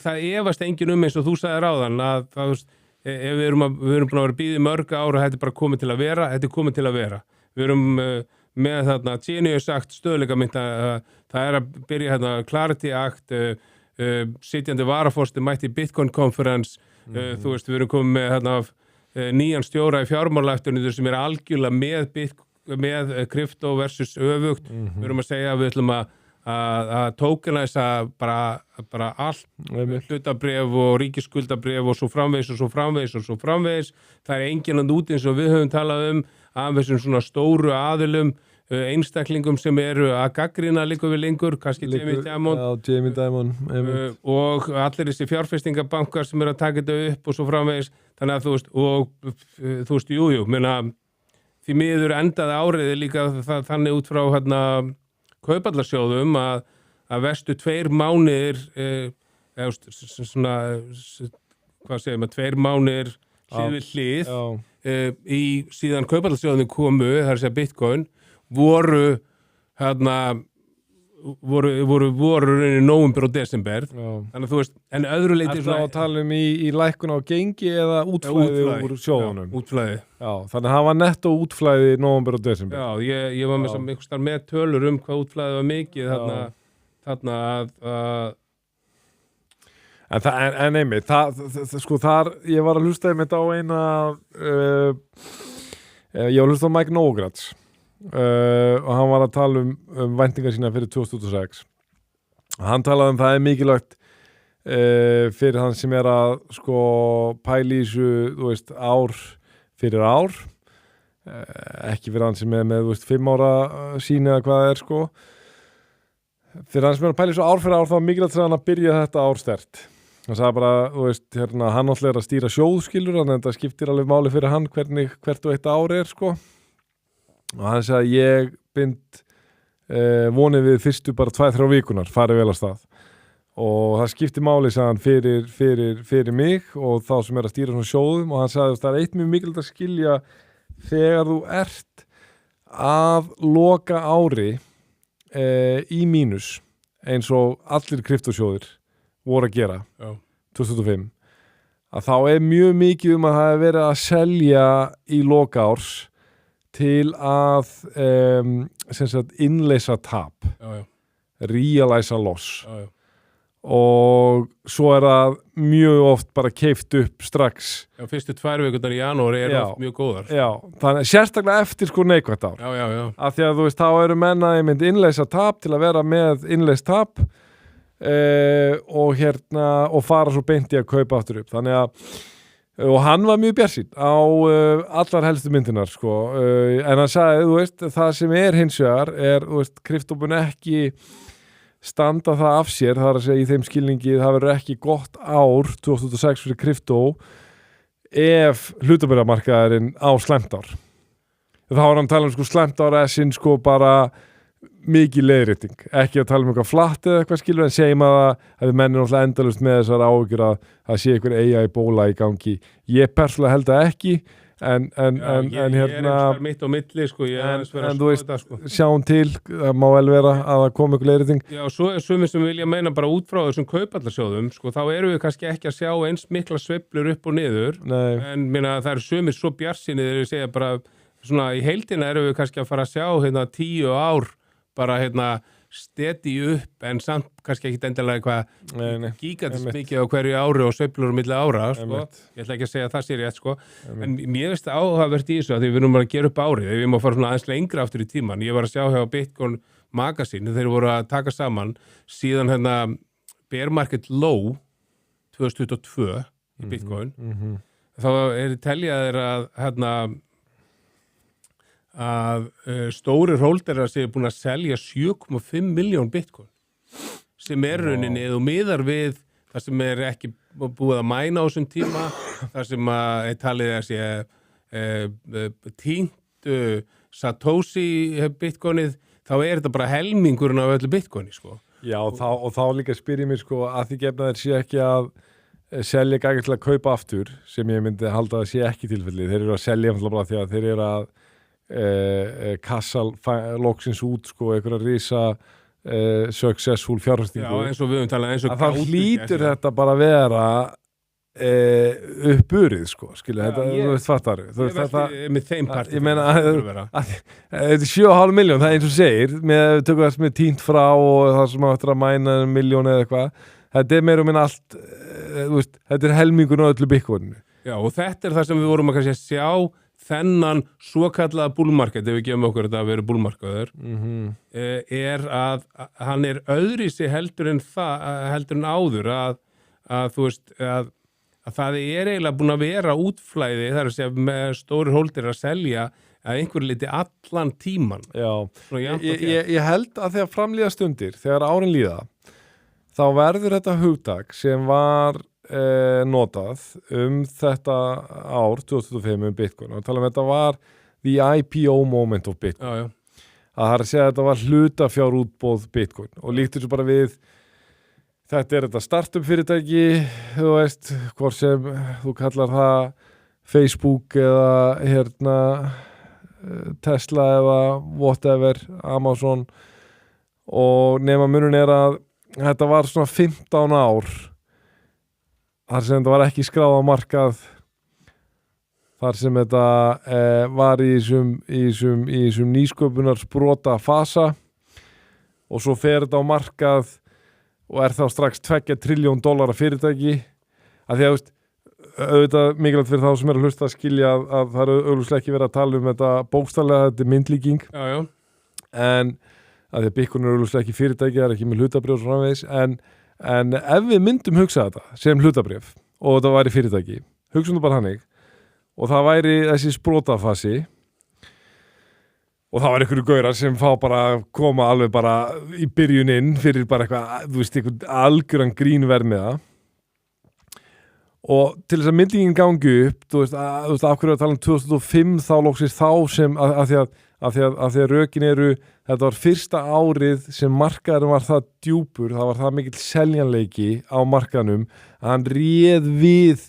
Speaker 2: það efast engin eins og þú sagðir áðan að það, þú veist, ef við erum búin að vera býðið mörg ára, þetta er bara komið til að vera, þetta er komið til að vera. Við erum með þarna Genius sagt stöðleika mynda það að byrja hérna Clarity Act, sitjandi varaforsti mætti Bitcoin Conference, þú veist, við erum komið með hérna nýjan stjóra í fjármálaeftirlitinu sem algjörlega með krypto versus öfugt. Við erum að segja að við ætlum að tokenæsa bara allt, hlutabréf og ríkisskuldabréf og svo framvegis. Það enginn út eins og við höfum talað af þessum svona stóru aðilum, einstaklingum sem eru að gaggrina líka við lengur, kannski Jamie Dimon, og allir þessi fjárfestingabankar sem eru að taka þetta upp og svo framvegis. Þannig að þú veist, minna, því miður endaði áriði líka þannig út frá hérna kaupallarsjóðum að vestu 2 mánuðir svona, hvað segir maður, 2 mánuðir hlið við hlið í síðan kaupallarsjóðinu komu, það að segja Bitcoin, voru í nóvember og desember. Þannig að þú veist, en öðru leyti
Speaker 1: svona að tala í lækkun á gengi eða útflæði úr sjóðunum.
Speaker 2: Útflæði.
Speaker 1: Já, þannig að það var nettó útflæði í nóvember og desember.
Speaker 2: Já, ég var með tölur hvað útflæði var mikið þarna að
Speaker 1: En einmitt, sko þar, ég var að hlusta einmitt á eina ég var að hlusta á Mike Novogratz og hann var að tala væntingar sína fyrir 2026. Hann talaði það mikilvægt fyrir hann sem að sko pæli í þessu, þú veist, ár fyrir ár, ekki fyrir hann sem með þú veist, 5 ára síni eða hvað það sko. Fyrir hann sem að pæli í þessu ár fyrir ár, þá mikilvægt að hann að byrja þetta ár sterkt. Hann sagði bara, þú veist, hérna, hann alltaf að stýra sjóðskilur, þannig að þetta skiptir alveg máli fyrir hann hvert og eitt ár sko. Og hann sagði að ég bind vonið við fyrstu bara 2-3 vikunar, farið vel að stað. Og það skipti máli, sagði hann, fyrir mig og þá sem að stýra svona sjóðum. Og hann sagði að það eitt mjög mikilvægt að skilja þegar þú ert að loka ári í mínus, eins og allir kryptosjóðir voru að gera 2005, að þá mjög mikið að það hefur verið að selja í loka árs til að sem sagt innleysa tap, realize loss. Og svo það mjög oft bara keypt upp strax.
Speaker 2: Já, fyrstu 2 vikurnar í janúar oft mjög góðar.
Speaker 1: Já, þannig sérstaklega eftir sko neikvætt ár.
Speaker 2: Já.
Speaker 1: Af því að þú veist, þá eru menn að ég myndi innleysa tap til að vera með innleyst tap og fara svo beint í að kaupa aftur upp. Þannig að og hann var mjög bjartsýnn á allar helstu myndinar sko. En hann sagði, þú veist, það sem hins vegar þú veist, kryptóbun ekki standa það af sér, það að segja í þeim skilningi það verður ekki gott ár 2006 fyrir kryptó ef hlutabréfamarkaðurinn á slæmt ár. Þá var hann að tala sko slæmt ár sko bara mikið leiðrétting, ekki að tala eitthvað flatt eða eitthvað skilur, en segjum að við mennum alltaf endalaust með þessar áhyggjur að það sé einhver AI bóla í gangi. Ég persónulega held það ekki, en
Speaker 2: hérna mitt á milli sko,
Speaker 1: en þú veist, sko. Sjáum til, það má vel vera að það komi einhver leiðrétting.
Speaker 2: Já, svo sumir sem vilja meina bara út frá þessum kaupallarsjóðum, sko, þá erum við kannski ekki að sjá eins mikla sveiflur upp og niður.
Speaker 1: Nei.
Speaker 2: En minna, það sumir svo bjartsýnir þegar við segja bara, svona í heildina erum við kannski að fara að sjá hérna 10 ár bara hérna stedi upp en samt kannski ekki endilega eitthvað gígatist mikið á hverju ári og sveiflur á milli ára sko. Ég ætla ekki að segja að það sé rétt sko. En mér finnst það áhugavert í þessu að því við erum að gera upp árið, við erum að fara svona aðeins lengra aftur í tíman. Ég var að sjá hjá Bitcoin Magazine þeir voru að taka saman síðan hérna bear market low 2022 í Bitcoin. Þá teljaðir að hérna að stórir hólderar séu búin að selja 7,5 miljón Bitcoin sem rauninni eða miðar við það sem ekki búið að mæna á þessum tíma, það sem að talið að sé týnt Satoshi Bitcoinið, þá þetta bara helmingurinn af öllu Bitcoini sko.
Speaker 1: Já, og þá líka spyr ég mig sko að því gefna þeir sé ekki að selja ekki til að kaupa aftur, sem ég myndi halda að sé ekki tilfelli. Þeir eru að selja bara því að þeir eru að kassal loksins út sko einhverja risa successful fjárfestingu.
Speaker 2: Já, eins og við höfum talað eins og
Speaker 1: það hlýtur þetta bara vera uppburið sko, skilja,
Speaker 2: Já,
Speaker 1: þetta,
Speaker 2: ég-
Speaker 1: þú veist, fattar
Speaker 2: Ég velti með þeim partí
Speaker 1: ég meina
Speaker 2: það þurfi að vera.
Speaker 1: þetta er 7,5 miljón, það er eins og segir með tökum þess með tínt frá og það sem áttur að mæna 1 miljón eða eitthvað þetta er meira og minna allt þú veist, þetta er helmingun á öllu bitcoininu.
Speaker 2: Já, og þetta er það sem við vorum að kannski að sjá þennan svokallaða bullmarket, ef við gefum okkur þetta að vera bullmarkaður, er að hann er öðrisi heldur en áður að þú veist að það er eiginlega búin að vera útflæði þar að segja með stórir hóldir að selja að einhver liti allan tíman.
Speaker 1: Já,
Speaker 2: Svona jafnt og þétt.
Speaker 1: ég held að þegar framlíða stundir, þegar árin líða þá verður þetta hugtak sem var notað þetta ár 2005 Bitcoin og tala þetta var the IPO moment of Bitcoin.
Speaker 2: Já, já.
Speaker 1: Að það er að segja að þetta var hlutafjárútboð Bitcoin og líktur svo bara við þetta þetta startup fyrirtæki, þú veist, hvort sem þú kallar það Facebook eða Tesla eða whatever, Amazon og nema munun að þetta var svona 15 ár þar sem þetta var ekki skráð á markað þar sem þetta var í þessum nýsköpunar sprota fasa og svo fer þetta á markað og er þá strax $2 trilljón fyrirtæki að því að auðvitað mikilvægt fyrir þá sem er að hlusta að skilja að það er auðvitað ekki verið að tala þetta bókstaflega, þetta er myndlíking
Speaker 2: Já, já.
Speaker 1: en að því að Bitcoin er auðvitað ekki fyrirtæki, það er ekki með hlutabréf og svona vegis en ef við myndum hugsa þetta sem hlutabréf og þetta væri fyrirtæki, hugsaum þetta bara hannig og það væri þessi sprótafasi og það var einhverju gaurar sem fá bara að koma alveg bara í byrjun inn fyrir bara eitthvað, þú veist, einhvern algjöran grínverð með það og til þess að myndlíkinn gangi upp þú veist, af hverju að tala 2005 þá loksist þá sem af því að rökin eru þetta var fyrsta árið sem markaðurinn var það djúpur, það var það mikill seljanleiki á markaðnum að hann réð við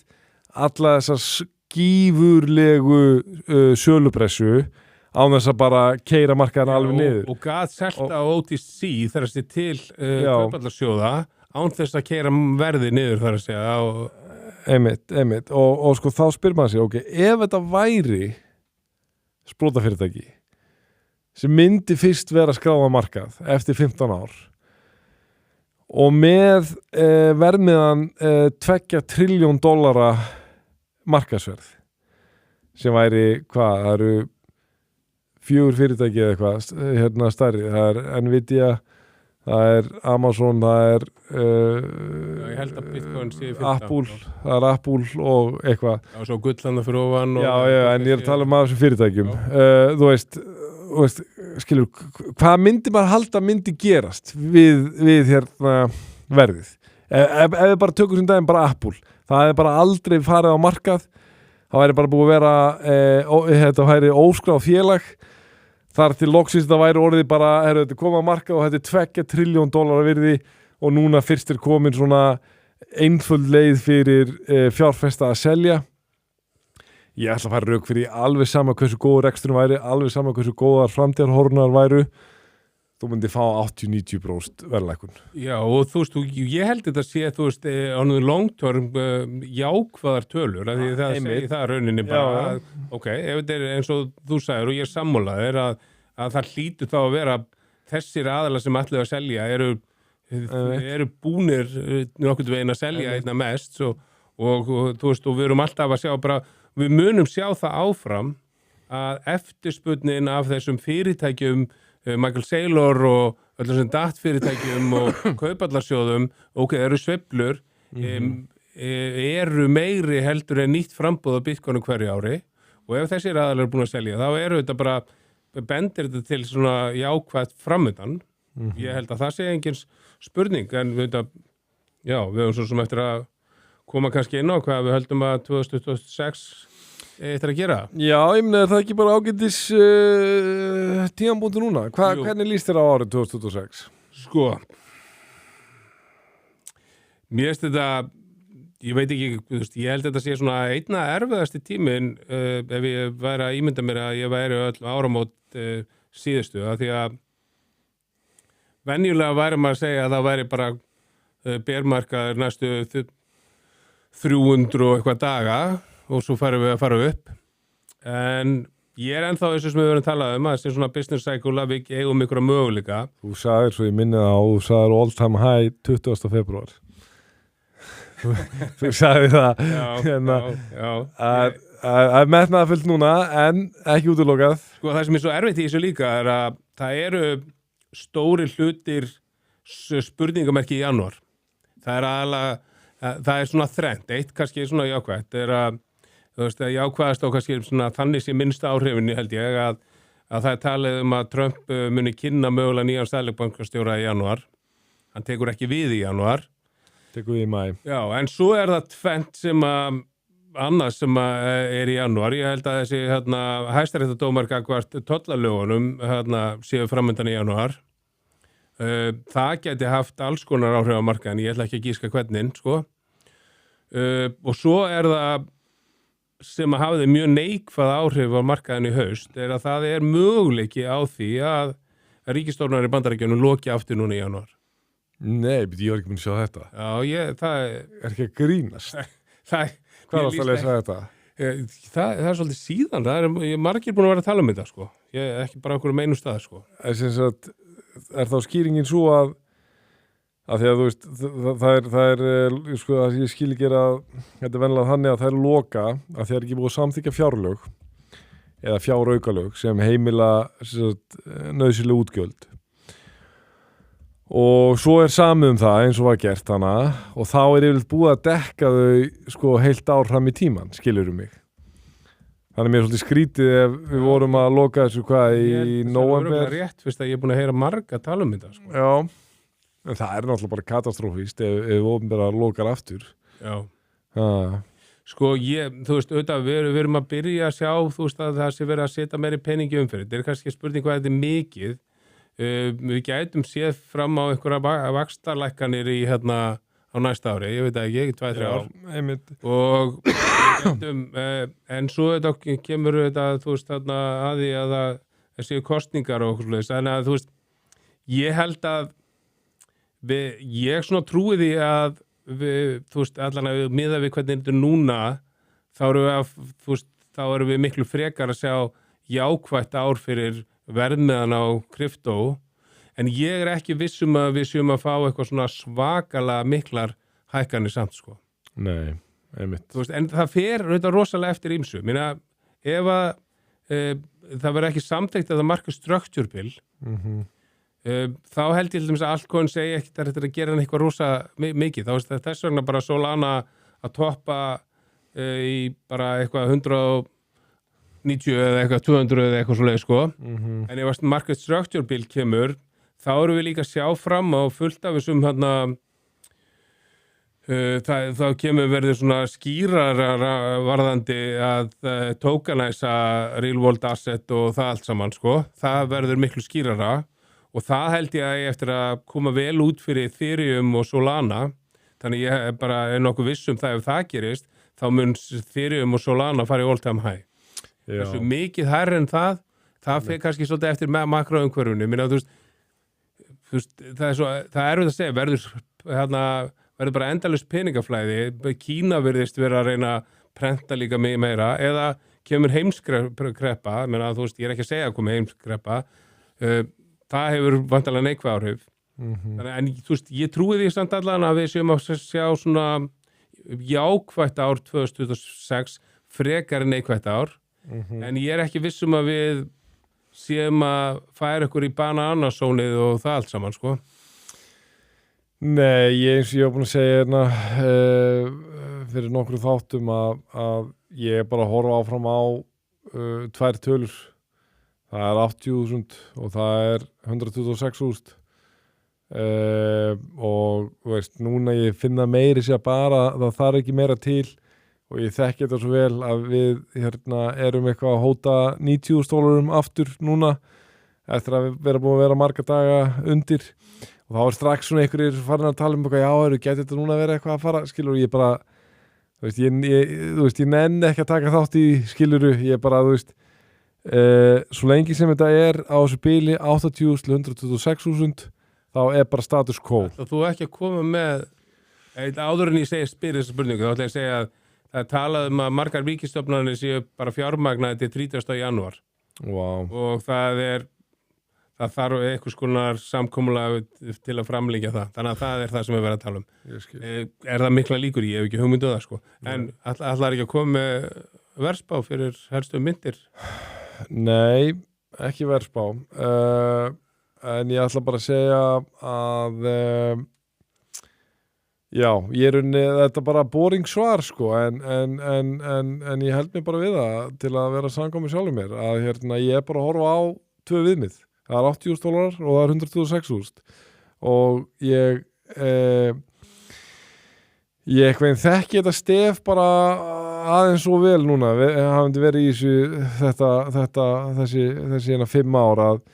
Speaker 1: alla þessar skífurlegu sölupressu án þess að bara keyra markaðurinn alveg niður
Speaker 2: og gat selta á OTC þar að sé til
Speaker 1: Já.
Speaker 2: kaupallarsjóða án þess að keyra verði niður þar að segja
Speaker 1: einmitt og sko þá spyr maður sig, ok, ef þetta væri sprótafyrirtæki sem myndi fyrst vera skráða markað eftir 15 ár og með verðmiðan $2 trilljón markaðsverð sem væri, hvað, það eru 4 fyrirtæki eða eitthvað stærri, það er Nvidia það er Amazon, það er
Speaker 2: ég held að Bitcoin sé 15
Speaker 1: Apple, það er Apple og eitthvað
Speaker 2: Já, svo gullanda fyrir ofan og
Speaker 1: já, en ég er að tala um að þessum fyrirtækjum þú veist, skilur hvað myndi maður halda myndi gerast við verðið ef við bara tökum sem daginn bara Apple það hefði bara aldrei farið á markað það væri bara búið að vera þetta væri óskráð félag þar til loksins það væri orðið bara þetta koma að marka og þetta er $2 trilljón virði og núna fyrst er komin svona einföld leið fyrir fjárfesta að selja ég ætla að fara rauk fyrir alveg sama hversu góður reksturinn væri, alveg sama hversu góðar framtíðarhorfnar væru þú myndi fá 80-90% verðlækkun.
Speaker 2: Já, og þú veist, ég held þetta sé, þú veist, on the long term jákvæðar tölur, af því það segir það rauninni bara, ok, ef þetta er eins og þú sagðir og ég er sammálaður að það hlýtur þá að vera þessir aðalar sem ætlaðu að selja eru búnir nokkurn veginn að selja einna mest og þú veist, og við erum alltaf að sjá bara, við munum sjá það áfram að eftirspurnin af þessum fyrirtækjum Michael Saylor og öllum sem dattfyrirtækjum og kaupallarsjóðum ok, eru sveiflur eru meiri heldur en nýtt frambúð á Bitcoinu hverju ári og ef þessir aðalar eru búin að selja þá eru þetta bara, bendir þetta til svona jákvætt framöndan ég held að það sé engin spurning en við höfum svo sem eftir að koma kannski inn á hvað við höldum að 2026 eftir að gera.
Speaker 1: Já, ég meina það ekki bara ágætis tímanbúndu núna. Hvernig líst þér á árið 2026?
Speaker 2: Sko, mér finnst þetta, ég veit ekki, ég held þetta sé svona einna erfiðasti tíminn ef ég væri að ímynda mér að ég væri öll áramót síðustu, af því að venjulega væri maður að segja að það væri bara bermarkaður næstu 300 og eitthvað daga og svo farum við að fara upp en ég er ennþá eins og sem við verðum talað að það sé svona business cycle að við eigum ykkur möguleika.
Speaker 1: Þú sagðir svo ég minni það og þú sagðir all time high 20. februar. Þú sagði það
Speaker 2: Já.
Speaker 1: að metnaða fullt núna en ekki útilokað.
Speaker 2: Sko það sem er svo erfitt í þessu líka er að það eru stóri hlutir spurningamerki í janúar. Það er svona þrennt, eitt kannski svona jákvætt er að þú veist að jákvæðast á kannski svona þannig sé minnsta áhrifinni held ég að það er talið að Trump muni kynna mögulega nýjan seðlabankastjóra í janúar. Hann tekur ekki við í janúar.
Speaker 1: Tekur við í maí.
Speaker 2: Já, en svo er það tvennt sem annað sem er í janúar. Ég held að þessi hæstaréttardómar gagnvart tollalögunum séu framöndan í janúar. Það geti haft alls konar áhrif á markaðin, ég ætla ekki að gíska hvernig, sko. Og svo er það sem að hafi mjög neikvæð áhrif á markaðin í haust er að það er möguleiki á því að ríkisstjórnar í Bandaríkjunum loki aftur núna í janúar.
Speaker 1: Nei, ég var ekki búin að sjá þetta.
Speaker 2: Já, það
Speaker 1: er ekki að grínast. Hvað varst að lesa þetta?
Speaker 2: Það er svolítið síðan, það er margir búin að vera að tala um þetta, sko. Ég er ekki bara okkur um einu stað, sko.
Speaker 1: Er þá skýringin svo að því að þú veist, það er sko að ég skil ekki að þetta er venjulega þannig að það er loka að það er ekki búið að samþykkja fjárlög eða fjáraukalög sem heimila nauðsynleg útgjöld. Og svo er samið það eins og var gert hana og þá er yfirleitt búið að dekka þau sko heilt ár fram í tíman, skilurðu mig. Þannig mér er svolítið skrítið ef við vorum að loka þessu hvað í nóvember.
Speaker 2: Það er rétt, fyrst að ég er búin að heyra marga tala um þetta, sko.
Speaker 1: Já, en það er náttúrulega bara katastrófíst ef við opinbera lokar aftur.
Speaker 2: Já. Sko þú veist, auðvitað við erum að byrja að sjá, þú veist að það sé verið að setja meiri peningi umfyrir. Þetta er kannski spurning hvað þetta er mikið. Við gætum séð fram á einhverja vaxtalækkanir í á næsta ári, ég veit ekki, 2-3 ár.
Speaker 1: Einmitt.
Speaker 2: Og gætum, en svo þetta kemur þetta, þú veist, að því að það séu kosningar og okkur sluðis. Þannig að, þú veist, ég held að ég svona trúi því að þú veist, allan að miða við hvernig þetta er núna, þá erum við miklu frekar að sjá jákvætt ár fyrir verðmiðan á kryptó, en ég er ekki viss að við séum að fá eitthvað svona svakalega miklar hækkanir samt, sko.
Speaker 1: Nei, einmitt.
Speaker 2: Þú veist, en það fer auðvitað rosalega eftir ýmsu. Minna, ef að það verður ekki samþykkt að það marka structure bill, þá held ég til dæmis að altcoin segi ekki að þetta er að gera eitthvað rosa mikið. Þá veist þess vegna bara Solana að toppa í bara eitthvað 190 eða eitthvað 200 eða eitthvað svoleið, sko. En ef að market structure bill kemur, þá erum við líka að sjá fram á fullt af þessum þá kemur verður svona skýrar varðandi að tokenæsa real world asset og það allt saman, sko. Það verður miklu skýrara og það held ég að eftir að koma vel út fyrir Ethereum og Solana. Þannig ég bara er nokkuð viss það ef það gerist, þá mun Ethereum og Solana fara í all time high. Þessu mikið hærri en það fyrir kannski svolítið eftir makroumhverfinu. Þú veist, það er erfitt að segja, verður bara endalaust peningaflæði. Kína virðist vera að reyna að prenta líka meira eða kemur heimskreppa, þú veist, ég er ekki að segja að komi heimskreppa, það hefur vantarlega neikvæð áhrif. En þú veist, ég trúi því samt allan að við séum að sjá svona jákvætt ár 2026 frekar en neikvætt ár. En ég er ekki viss að við séum að færa ykkur í bananasónið og það allt saman, sko.
Speaker 1: Nei, eins og ég hef búin að segja fyrir nokkru þáttum að ég er bara að horfa áfram á 2 tölur. Það er 80.000 og það er 126.000. Og þú veist, núna ég finna meiri sér bara að það þarf ekki meira til. Og ég þekki þetta svo vel að við erum eitthvað að hóta $90.000 aftur núna eftir að vera búin að vera marga daga undir og þá er strax svona einhverjir farin að tala um eitthvað, gæti þetta núna að vera eitthvað að fara, skilur, ég bara þú veist, ég nenni ekki að taka þátt í, skiluru, ég bara, þú veist svo lengi sem þetta er á þessu bili 80.000 til 126.000 þá er bara status quo.
Speaker 2: Þú ekki að koma með Áður en ég spyr þessa spurningu, þá ætla ég að segja að það er talað að margar ríkisstofnanir séu bara fjármagnaði til 30. janúar og það þarf einhvers konar samkomulag til að framlengja það. Þannig að það er það sem við verðum að tala um. Er það mikla líkur ég hef ekki hugmyndu það, sko. En ætlar ekki að koma með verðspá fyrir helstu myndir?
Speaker 1: Nei, ekki verðspá. En ég ætla bara að segja að já, ég þetta bara boring svar, sko, en ég held mig bara við það til að vera samkomin sjálfur mér, að ég er bara að horfa á 2 viðmið. Það er $80,000 og það er 126,000 og ég þekki þetta stef bara aðeins svo vel núna, hafandi verið í þessi 5 ár að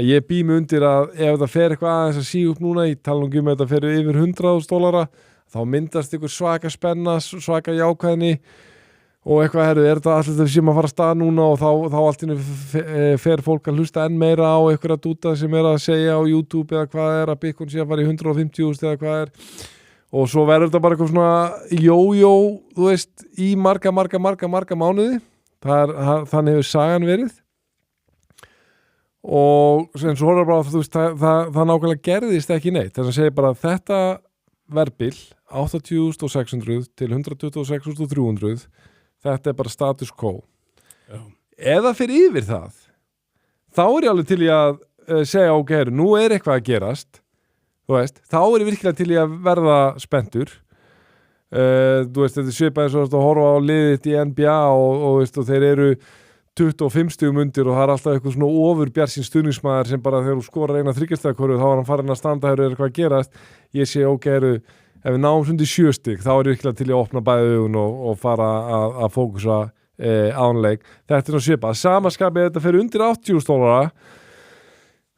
Speaker 1: ég bý mig undir að ef þetta fer eitthvað aðeins að síða upp núna, ég tala um að þetta fer yfir $100,000, þá myndast ykkur svaka spenna, svaka jákvæðni og eitthvað þetta allir þau sem að fara að stað núna og þá allt innu fer fólk að hlusta enn meira á einhverja dúta sem að segja á YouTube eða hvað að Bitcoin sé að fara í 150.000 eða hvað og svo verður þetta bara eitthvað svona jójó, þú veist, í marga mánuði. Þannig hefur sagan verið og sem svo bara, þú veist, það nákvæmlega gerðist ekki neitt. Þess að segja bara að þetta verðbil 80.600 til 126.300, þetta er bara status quo.
Speaker 2: Já.
Speaker 1: Eða fyrir yfir það, þá er ég alveg til í að segja, ok, nú er eitthvað að gerast, þú veist, þá er ég virkilega til í að verða spenntur. Þú veist, þetta er svipað eins og að horfa á liðið í NBA og þeir eru 25 stigum undir og það er alltaf eitthvað svona ofurbjartsýn stuðningsmaður sem bara þegar þú skorar eina þryggjastæðakorfu þá er hann farin að standa hér eitthvað að gerast. Ég sé, ok, ef við náum svona 7 stig, þá er ég virkilega til í að opna bæði augun og fara að fókusa ánleik. Þetta er nú svipað. Samaskapið þetta fyrir undir $80,000,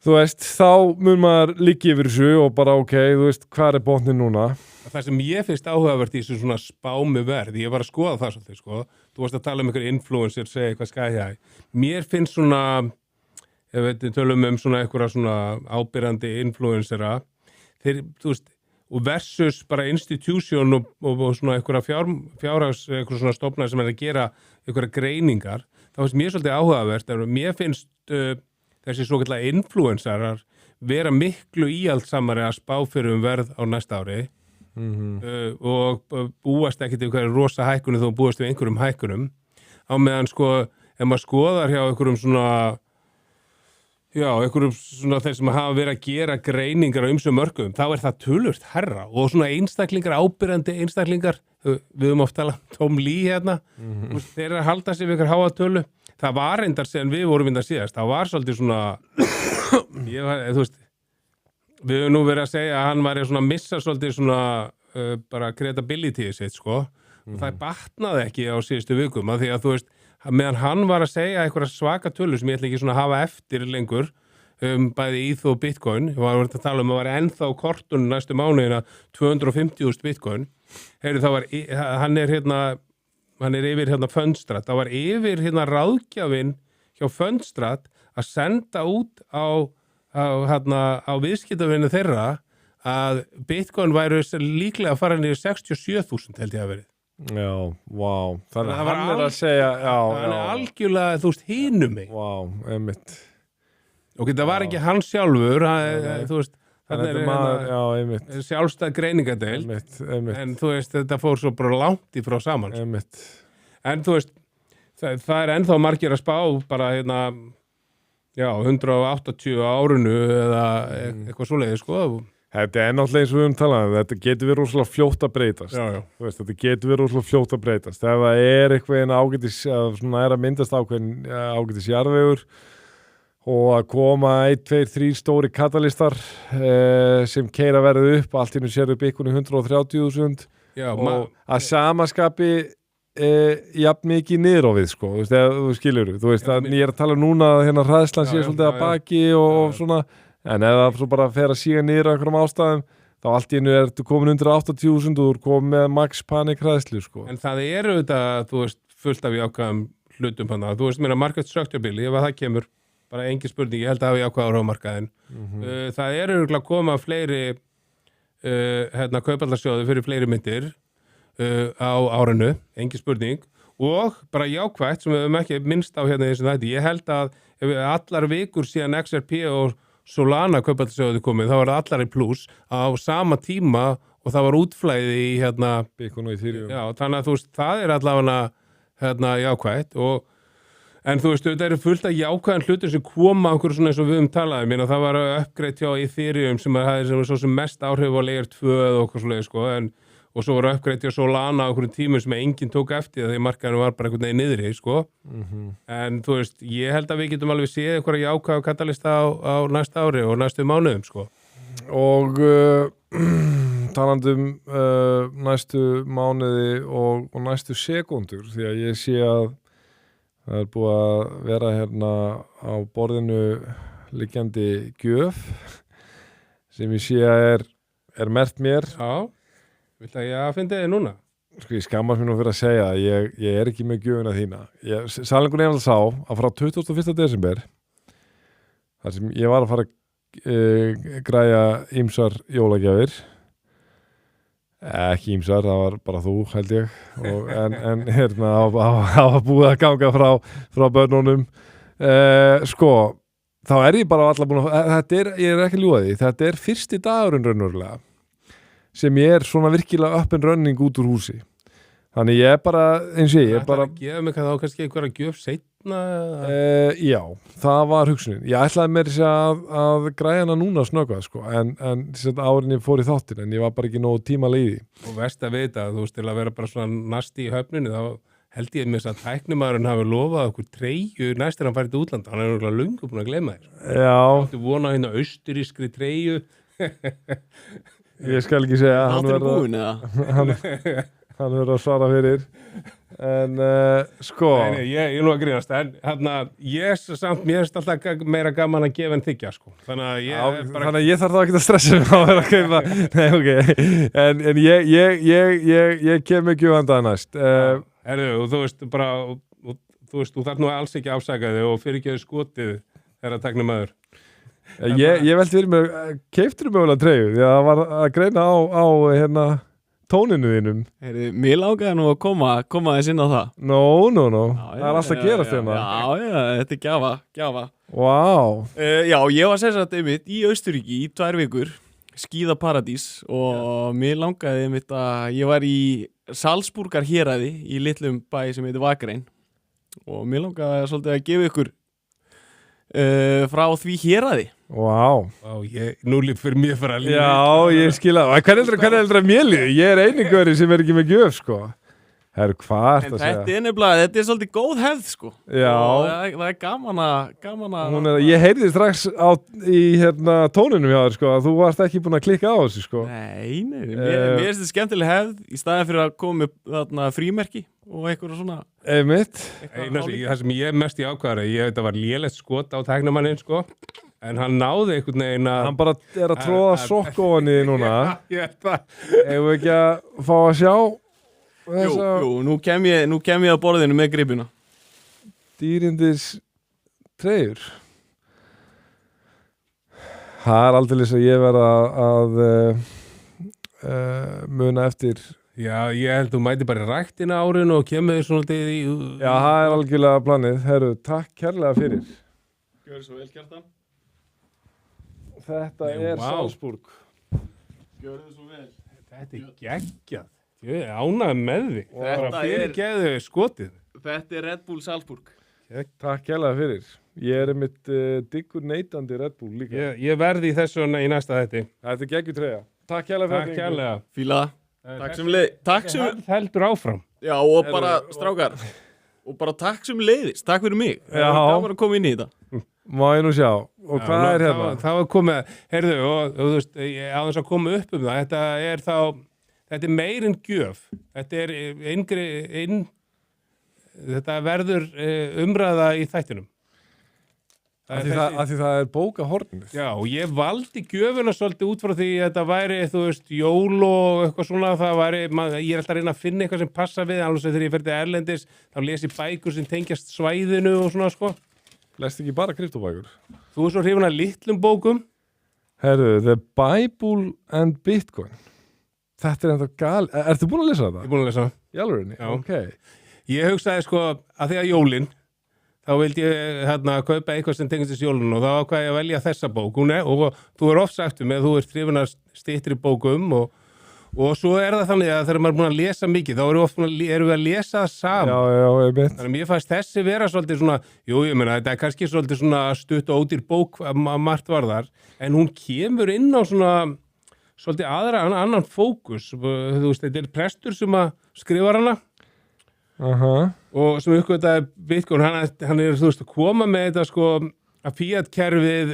Speaker 1: þú veist, þá mun maður liggja yfir þessu og bara, ok, þú veist, hvað er botnin núna?
Speaker 2: Það sem ég finnst áhugavert í þessu svona spámi verð, ég var að skoða það svolítið, sko. Þú varst að tala um einhver influencer, segja eitthvað skæhjæ. Mér finnst svona, ef við tölum svona einhverja svona ábyrrandi influencera, þeir, þú veist, og versus bara institution og svona einhverja einhverja svona stofnar sem að gera einhverja greiningar, þá finnst mér svolítið áhugavert, mér finnst þessi svo kallar influencerar vera miklu íhaldsamari að spá fyrir verð á næsta ári og búast ekki til einhverjum rosa hækkunum þó búast við einhverjum hækkunum á meðan sko, ef maður skoðar hjá einhverjum svona einhverjum svona þeir sem hafa verið að gera greiningar á ýmsum mörkuðum, þá er það tölvört herra og svona einstaklingar, ábyrjandi einstaklingar, við höfum oft talað Tom Lee hérna, þeir eru að halda sig við einhver háa tölu. Það var reyndar sem við vorum inn að síðast, það var svolítið svona, þú veist, við höfum nú verið að segja að hann var svona að missa svolítið svona bara credibility sitt, sko, og það batnaði ekki á síðustu vikum, að því að þú veist, meðan hann var að segja einhverja svaka tölu sem ég ætla ekki svona að hafa eftir lengur, bæði ETH og Bitcoin, og var að tala um að var ennþá kortun næstu mánuðina 250.000 Bitcoin, hann er yfir hérna Fundstrat, það var yfir hérna ráðgjafinn hjá Fundstrat að senda út á viðskiptavinnu þeirra að Bitcoin væru líklega að fara niður 67.000 held ég að verið.
Speaker 1: Já, vá. Þannig að hann er að segja,
Speaker 2: hann er algjörlega, þú veist, hinum mig.
Speaker 1: Vá, einmitt.
Speaker 2: Og það var ekki hann sjálfur, þú veist, sjálfstæð greiningadeild, en þú veist, þetta fór svo bara langt í frá saman. En þú veist, það er ennþá margir að spá bara hérna, 180 árunu eða eitthvað svoleiðis, sko.
Speaker 1: Þetta er náttúrulega eins og við höfum talað, þetta getur verið rosalega fljótt að breytast. Þú veist, þetta getur verið rosalega fljótt að breytast. Ef það er eitthvað ágætis, svona er að myndast ágætis jarðvegur og að koma 1, 2, 3 stóri katalistar sem keyra verið upp, allt í nú sér upp ykkur 130.000 og að samaskapi jafn mikið niður á við, sko, þú veist, þú skilur, þú veist, ég er að tala núna að hérna hræðslan sé svolítið að baki og svona, en ef það svo bara fer að síga niður á einhverjum ástæðum, þá allt í einu ertu komin undir 80.000 og þú er komin með max panik hræðslu, sko. En það eru þetta, þú veist, fullt af jákvæðum hlutum hann, þú veist, mér að market structure bill, ef það kemur, bara engin spurning, ég held að hafa jákvæður á markaðin. Það eru örugglega að koma fleiri
Speaker 2: kaupallarsjóði fyrir fleiri myndir á árinu, engin spurning og bara jákvætt sem við höfum ekki minnst á hérna í þessum þætti. Ég held að ef allar vikur síðan XRP og Solana kaupallarsjóði komið, þá var það allar í pluss á sama tíma og það var útflæði í
Speaker 1: Bitcoin og Ethereum.
Speaker 2: Já, þannig að þú veist, það er allavega jákvætt en þú veist, þetta eru fullt af jákvæðan hlutur sem koma einhverju svona eins og við talaði. Mér það var uppgreitt hjá Ethereum sem hafði svo sem mest áhrif á layer 2 og okkur svoleiðis, sko, og svo var uppgreitt hjá Solana á einhverjum tímum sem enginn tók eftir því markaðinu var bara einhvern veginn niðri, sko. En þú veist, ég held að við getum alveg séð einhverja jákvæða katalista á næsta ári og næstu mánuðum, sko.
Speaker 1: Og talandum næstu mánuði og næstu sekúndur, því að ég sé að það er búið að vera hérna á borðinu liggjandi gjöf sem ég sé að er merkt mér.
Speaker 2: Já, vilt að ég fyndi þið núna?
Speaker 1: Sko, ég skammast mér nú fyrir að segja að ég er ekki með gjöfuna þína. Sannleikurinn er sá að frá 21. desember þar sem ég var að fara græja ýmsar jólagjafir, ekki ýmsar, það var bara þú held ég en hérna það var búið að ganga frá börnunum sko, þá er ég bara allar búin að ég er ekki að ljúga því, þetta er fyrsti dagurinn raunverulega sem ég er svona virkilega up and running út úr húsi. Þannig ég er bara, eins og ég er bara...
Speaker 2: Það gefa mig þá kannski einhverja gjöf seinna?
Speaker 1: Já, það var hugsunin. Ég ætlaði mér að græja hana núna snöggvað, sko, en árinni fór í þáttin, en ég var bara ekki nógu tímalega í því.
Speaker 2: Og verst að vita, þú veist, til að vera bara svona nasti í höfninu, þá held ég mér að tæknimaðurinn hafi lofað okkur treyju næstir hann farið til útlanda. Hann er náttúrulega löngu búin að gleyma þér.
Speaker 1: Já.
Speaker 2: Þú vona hérna austurískri treyju.
Speaker 1: Ég skal ekki segja að
Speaker 3: Þáttur er búin, eða?
Speaker 1: hann verður að svara fyrir en sko
Speaker 2: Nei, ég er nú að grínast en ég samt, mér er alltaf meira gaman að gefa en þykja, sko, þannig að
Speaker 1: þannig að ég þarf þá ekki að stressa mig að vera að kaupa nei, ok, en ég kem ekki vandaði næst
Speaker 2: og þú veist bara þú þarf nú alls ekki afsakaði og fyrir ekki skotið þegar að tekna maður
Speaker 1: ég veldi fyrir mér, keiftur mögulega treyju því að það var að greina á hérna tóninu þínum.
Speaker 3: Mér langaði nú að koma þess inn á það.
Speaker 1: No. Það er alltaf að gerast hérna.
Speaker 3: Já, þetta er gjafa.
Speaker 1: Wow.
Speaker 3: Já, ég var sérsagt einmitt í Austurríki í 2 vikur, skíðaparadís og mér langaði einmitt að ég var í Salzburgar héraði í litlum bæ sem heitir Vakrein og mér langaði svolítið að gefa ykkur frá því héraði.
Speaker 1: Wow.
Speaker 2: Nú fyrir mér fyrir að líða.
Speaker 1: Já, ég skil að. Hvernig heldur að mér líði? Ég er einingurinn sem er ekki með gjöf, sko. Herru, hvað
Speaker 3: þetta að segja? Þetta er nefnilega, þetta er svolítið góð hefð, sko.
Speaker 1: Já.
Speaker 3: Og það er gaman að...
Speaker 1: Ég heyrði strax í tónunum hjá þér, sko, að þú varst ekki búin að klikka á þessu, sko.
Speaker 3: Nei, mér finnst þetta skemmtileg hefð í staðin fyrir að koma upp frímerki og eitthvað svona...
Speaker 1: Einmitt.
Speaker 2: Það sem ég mest í ákvæðari, þetta var lélegt skot á tæknumanninn, sko. En hann náði einhvern veginn að...
Speaker 1: Hann bara er að tróða sokk ofan í núna.
Speaker 2: Já, ég það.
Speaker 1: Eigum við ekki að fá að sjá þessa...
Speaker 3: Jú, nú kem ég að borðinu með gripuna.
Speaker 1: Dýrindis treyjur. Það er aldeilis að ég verða að muna eftir...
Speaker 2: Já, ég held þú mæti bara í ræktina árinu og kemur þér svona í...
Speaker 1: Já, það er algjörlega planið. Herru, takk kærlega fyrir.
Speaker 3: Gjör svo vel, Kjartan.
Speaker 1: Þetta er Salzburg.
Speaker 3: Gjörðu svo vel.
Speaker 2: Þetta er geggjað. Ég er ánægð með því.
Speaker 3: Þetta
Speaker 2: fyrirgeðu skotið.
Speaker 3: Þetta er Red Bull Salzburg.
Speaker 1: Takk kærlega fyrir. Ég er einmitt diggur neytandi Red Bull líka.
Speaker 2: Ég verði í þessu í næsta þætti.
Speaker 1: Þetta er geggjutreyja. Takk kærlega fyrir.
Speaker 2: Takk kærlega.
Speaker 3: Fíla. Takk sem
Speaker 2: heldur áfram.
Speaker 3: Já, og bara strákar. Og bara takk sem leiðist. Takk fyrir mig.
Speaker 1: Já.
Speaker 3: Það var að koma inn í þetta.
Speaker 1: Má ég nú sjá. Og hvað er hérna?
Speaker 2: Það var komið, heyrðu, og þú veist, á þess að koma upp það, þetta er meirinn gjöf, þetta er þetta verður umræða í þættinum.
Speaker 1: Af því það er bókahornið.
Speaker 2: Já, og ég valdi gjöfuna svolítið út frá því að þetta væri, þú veist, jól og eitthvað svona, ég er alltaf að reyna að finna eitthvað sem passa við, alveg þegar ég fer til erlendis, þá les ég bækur sem tengjast svæðinu og svona, sko.
Speaker 1: Lest ekki bara kryptobækur?
Speaker 2: Þú er svo hrifin af litlum bókum.
Speaker 1: Herru, The Bible and Bitcoin. Þetta enda gal... Ertu búin að lesa
Speaker 2: Ég
Speaker 1: þetta?
Speaker 2: er búin að lesa.
Speaker 1: Í alvörinni?
Speaker 2: Já.
Speaker 1: Ok.
Speaker 2: Ég hugsaði sko að því að jólin, þá vildi ég kaupa eitthvað sem tengist þessi jólun og þá ákvað ég að velja þessa bók. Og þú er oft sagt að þú ert hrifin að styttri bókum og svo er það þannig að þegar maður er búin að lesa mikið, þá erum við að lesa það saman.
Speaker 1: Já, ég veit.
Speaker 2: Þannig að mér fannst þessi vera svolítið svona, ég meina, þetta er kannski svolítið svona stutt og ódýr bók að margt varðar, en hún kemur inn á svona svolítið annan fókus. Þú veist, þetta er prestur sem að skrifar hana og sem uppgötaði Bitcoin, hann er, þú veist, að koma með þetta sko að Fiat-kerfið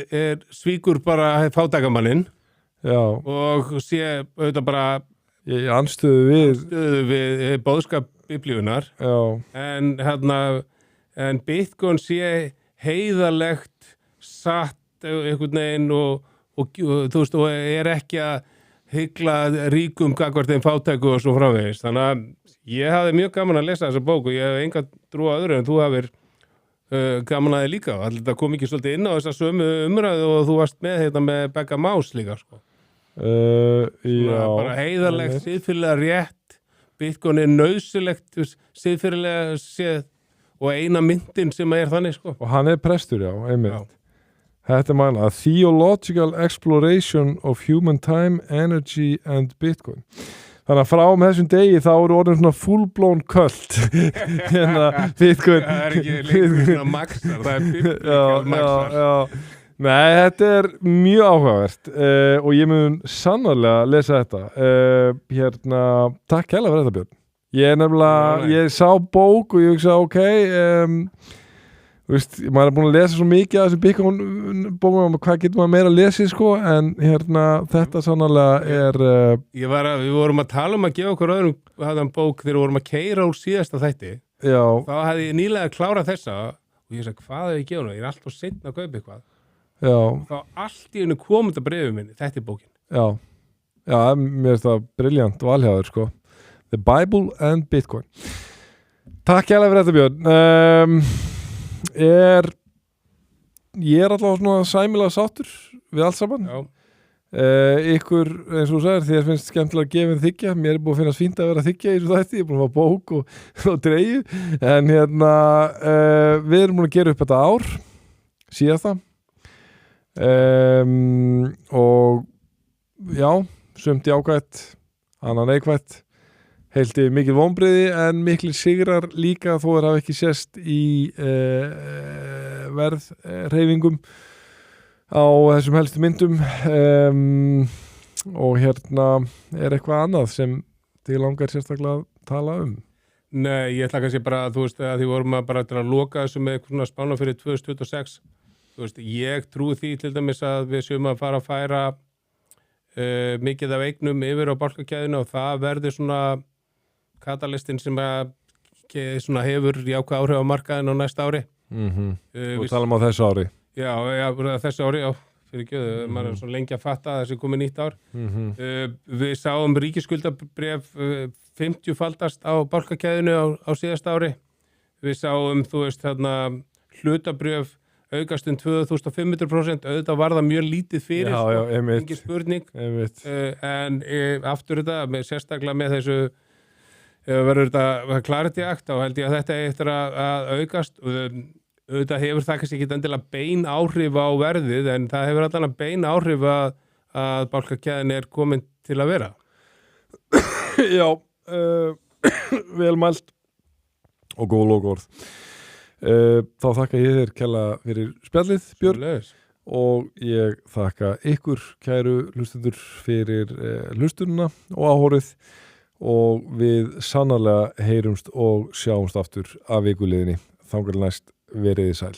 Speaker 2: svíkur bara fátækamaninn.
Speaker 1: Já.
Speaker 2: Og sé auðvitað bara
Speaker 1: Í anstöðu
Speaker 2: við boðskap biblíunar.
Speaker 1: Já.
Speaker 2: En Bitcoin sé heiðarlegt satt einhvern veginn og þú veist, og er ekki að hygla ríkum gagvart þeim fátæku og svo framvegis. Þannig að ég hafði mjög gaman að lesa þessa bók og ég hef enga trú á öðru en þú hafir gaman að þið líka. Það kom ekki svolítið inn á þessa sömu umræðu og þú varst með þetta með Begga Más líka, sko.
Speaker 1: Já.
Speaker 2: Bara heiðarlegt, siðfyrirlega rétt, Bitcoin er nauðsynlegt, siðfyrirlega séð og eina myndin sem er þannig, sko.
Speaker 1: Og hann er prestur, já, einmitt.
Speaker 2: Já.
Speaker 1: Þetta er mæla, Theological Exploration of Human Time, Energy and Bitcoin. Þannig að frá þessum degi þá eru orðin svona full-blown cult hérna Bitcoin.
Speaker 2: Það er ekki lengur svona maxar, það er biblíkal maxar.
Speaker 1: Já. Nei, þetta er mjög áhugavert og ég mun sannarlega lesa þetta. Takk hella fyrir þetta, Björn. Ég nefnilega, ég sá bók og ég hugsa, ok, veist, maður er búin að lesa svo mikið af þessu Bitcoin bókum, hvað getur maður meira að lesa, sko, en þetta sannarlega er...
Speaker 2: Við vorum að tala um að gefa okkur öðrum bók þegar við vorum að keyra úr síðasta þætti.
Speaker 1: Já. Þá
Speaker 2: hefði ég nýlega klárað þessa og ég sagði, hvað hef ég gefið hana? Ég er alltaf seinna að kaupa eitthvað.
Speaker 1: Já.
Speaker 2: Þá allt í hennu kom þetta bréfið minni, þetta er bókin.
Speaker 1: Já, mér finnst það briljant valhjáður, sko. The Bible and Bitcoin. Takk hérlega fyrir þetta, Björn. Ég er alltaf svona sæmilega sáttur við allt saman.
Speaker 2: Já.
Speaker 1: Ykkur, eins og þú sagðir, þér finnst skemmtilega að gefa þykja. Mér er búin að finnast fínt að vera að þykja í þessu þætti. Ég er búin að fá bók og dreigju. En við erum búin að gera upp þetta ár, síðasta. Og já, sumt jákvætt, annan neikvætt, heildi mikil vonbrigði en mikil sigrar líka þó hafa ekki sést í verðhreyfingum á þessum helstu myndum og er eitthvað annað sem þig langar sérstaklega að tala um.
Speaker 2: Nei, ég ætla kannski bara að þú veist að því vorum að bara til að loka þessu með eitthvað spána fyrir 2026. Þú veist, ég trúi því til dæmis að við séum að fara að færa mikið af eignum yfir á bankakeðjuna og það verður svona katalistin sem að svona hefur jákvæð áhrif á markaðin á næsta ári.
Speaker 1: Og talum á þessu ári.
Speaker 2: Já, þessu ári, já. Fyrir gjöðu, maður er svo lengi að fatta að þessi komið nýtt ár. Við sáum ríkisskuldabréf 50-faldast á bankakeðjunu á síðasta ári. Við sáum, þú veist, hlutabréf aukast 2500%, auðvitað var það mjög lítið fyrir, engin spurning. En aftur þetta, sérstaklega með þessu verður þetta Clarity Act, þá held ég að þetta eftir að aukast og auðvitað hefur það kannski ekki endilega bein áhrif á verðið, en það hefur allan bein áhrif að bankakeðjan er komin til að vera.
Speaker 1: Já, vel mælt og góð lókorð. Þá þakka ég þér kærlega fyrir spjallið, Björn, og ég þakka ykkur kæru hlustendur fyrir hlustununa og áhorfið og við sannarlega heyrumst og sjáumst aftur af vikuliðinni. Þangað næst veriði sæl.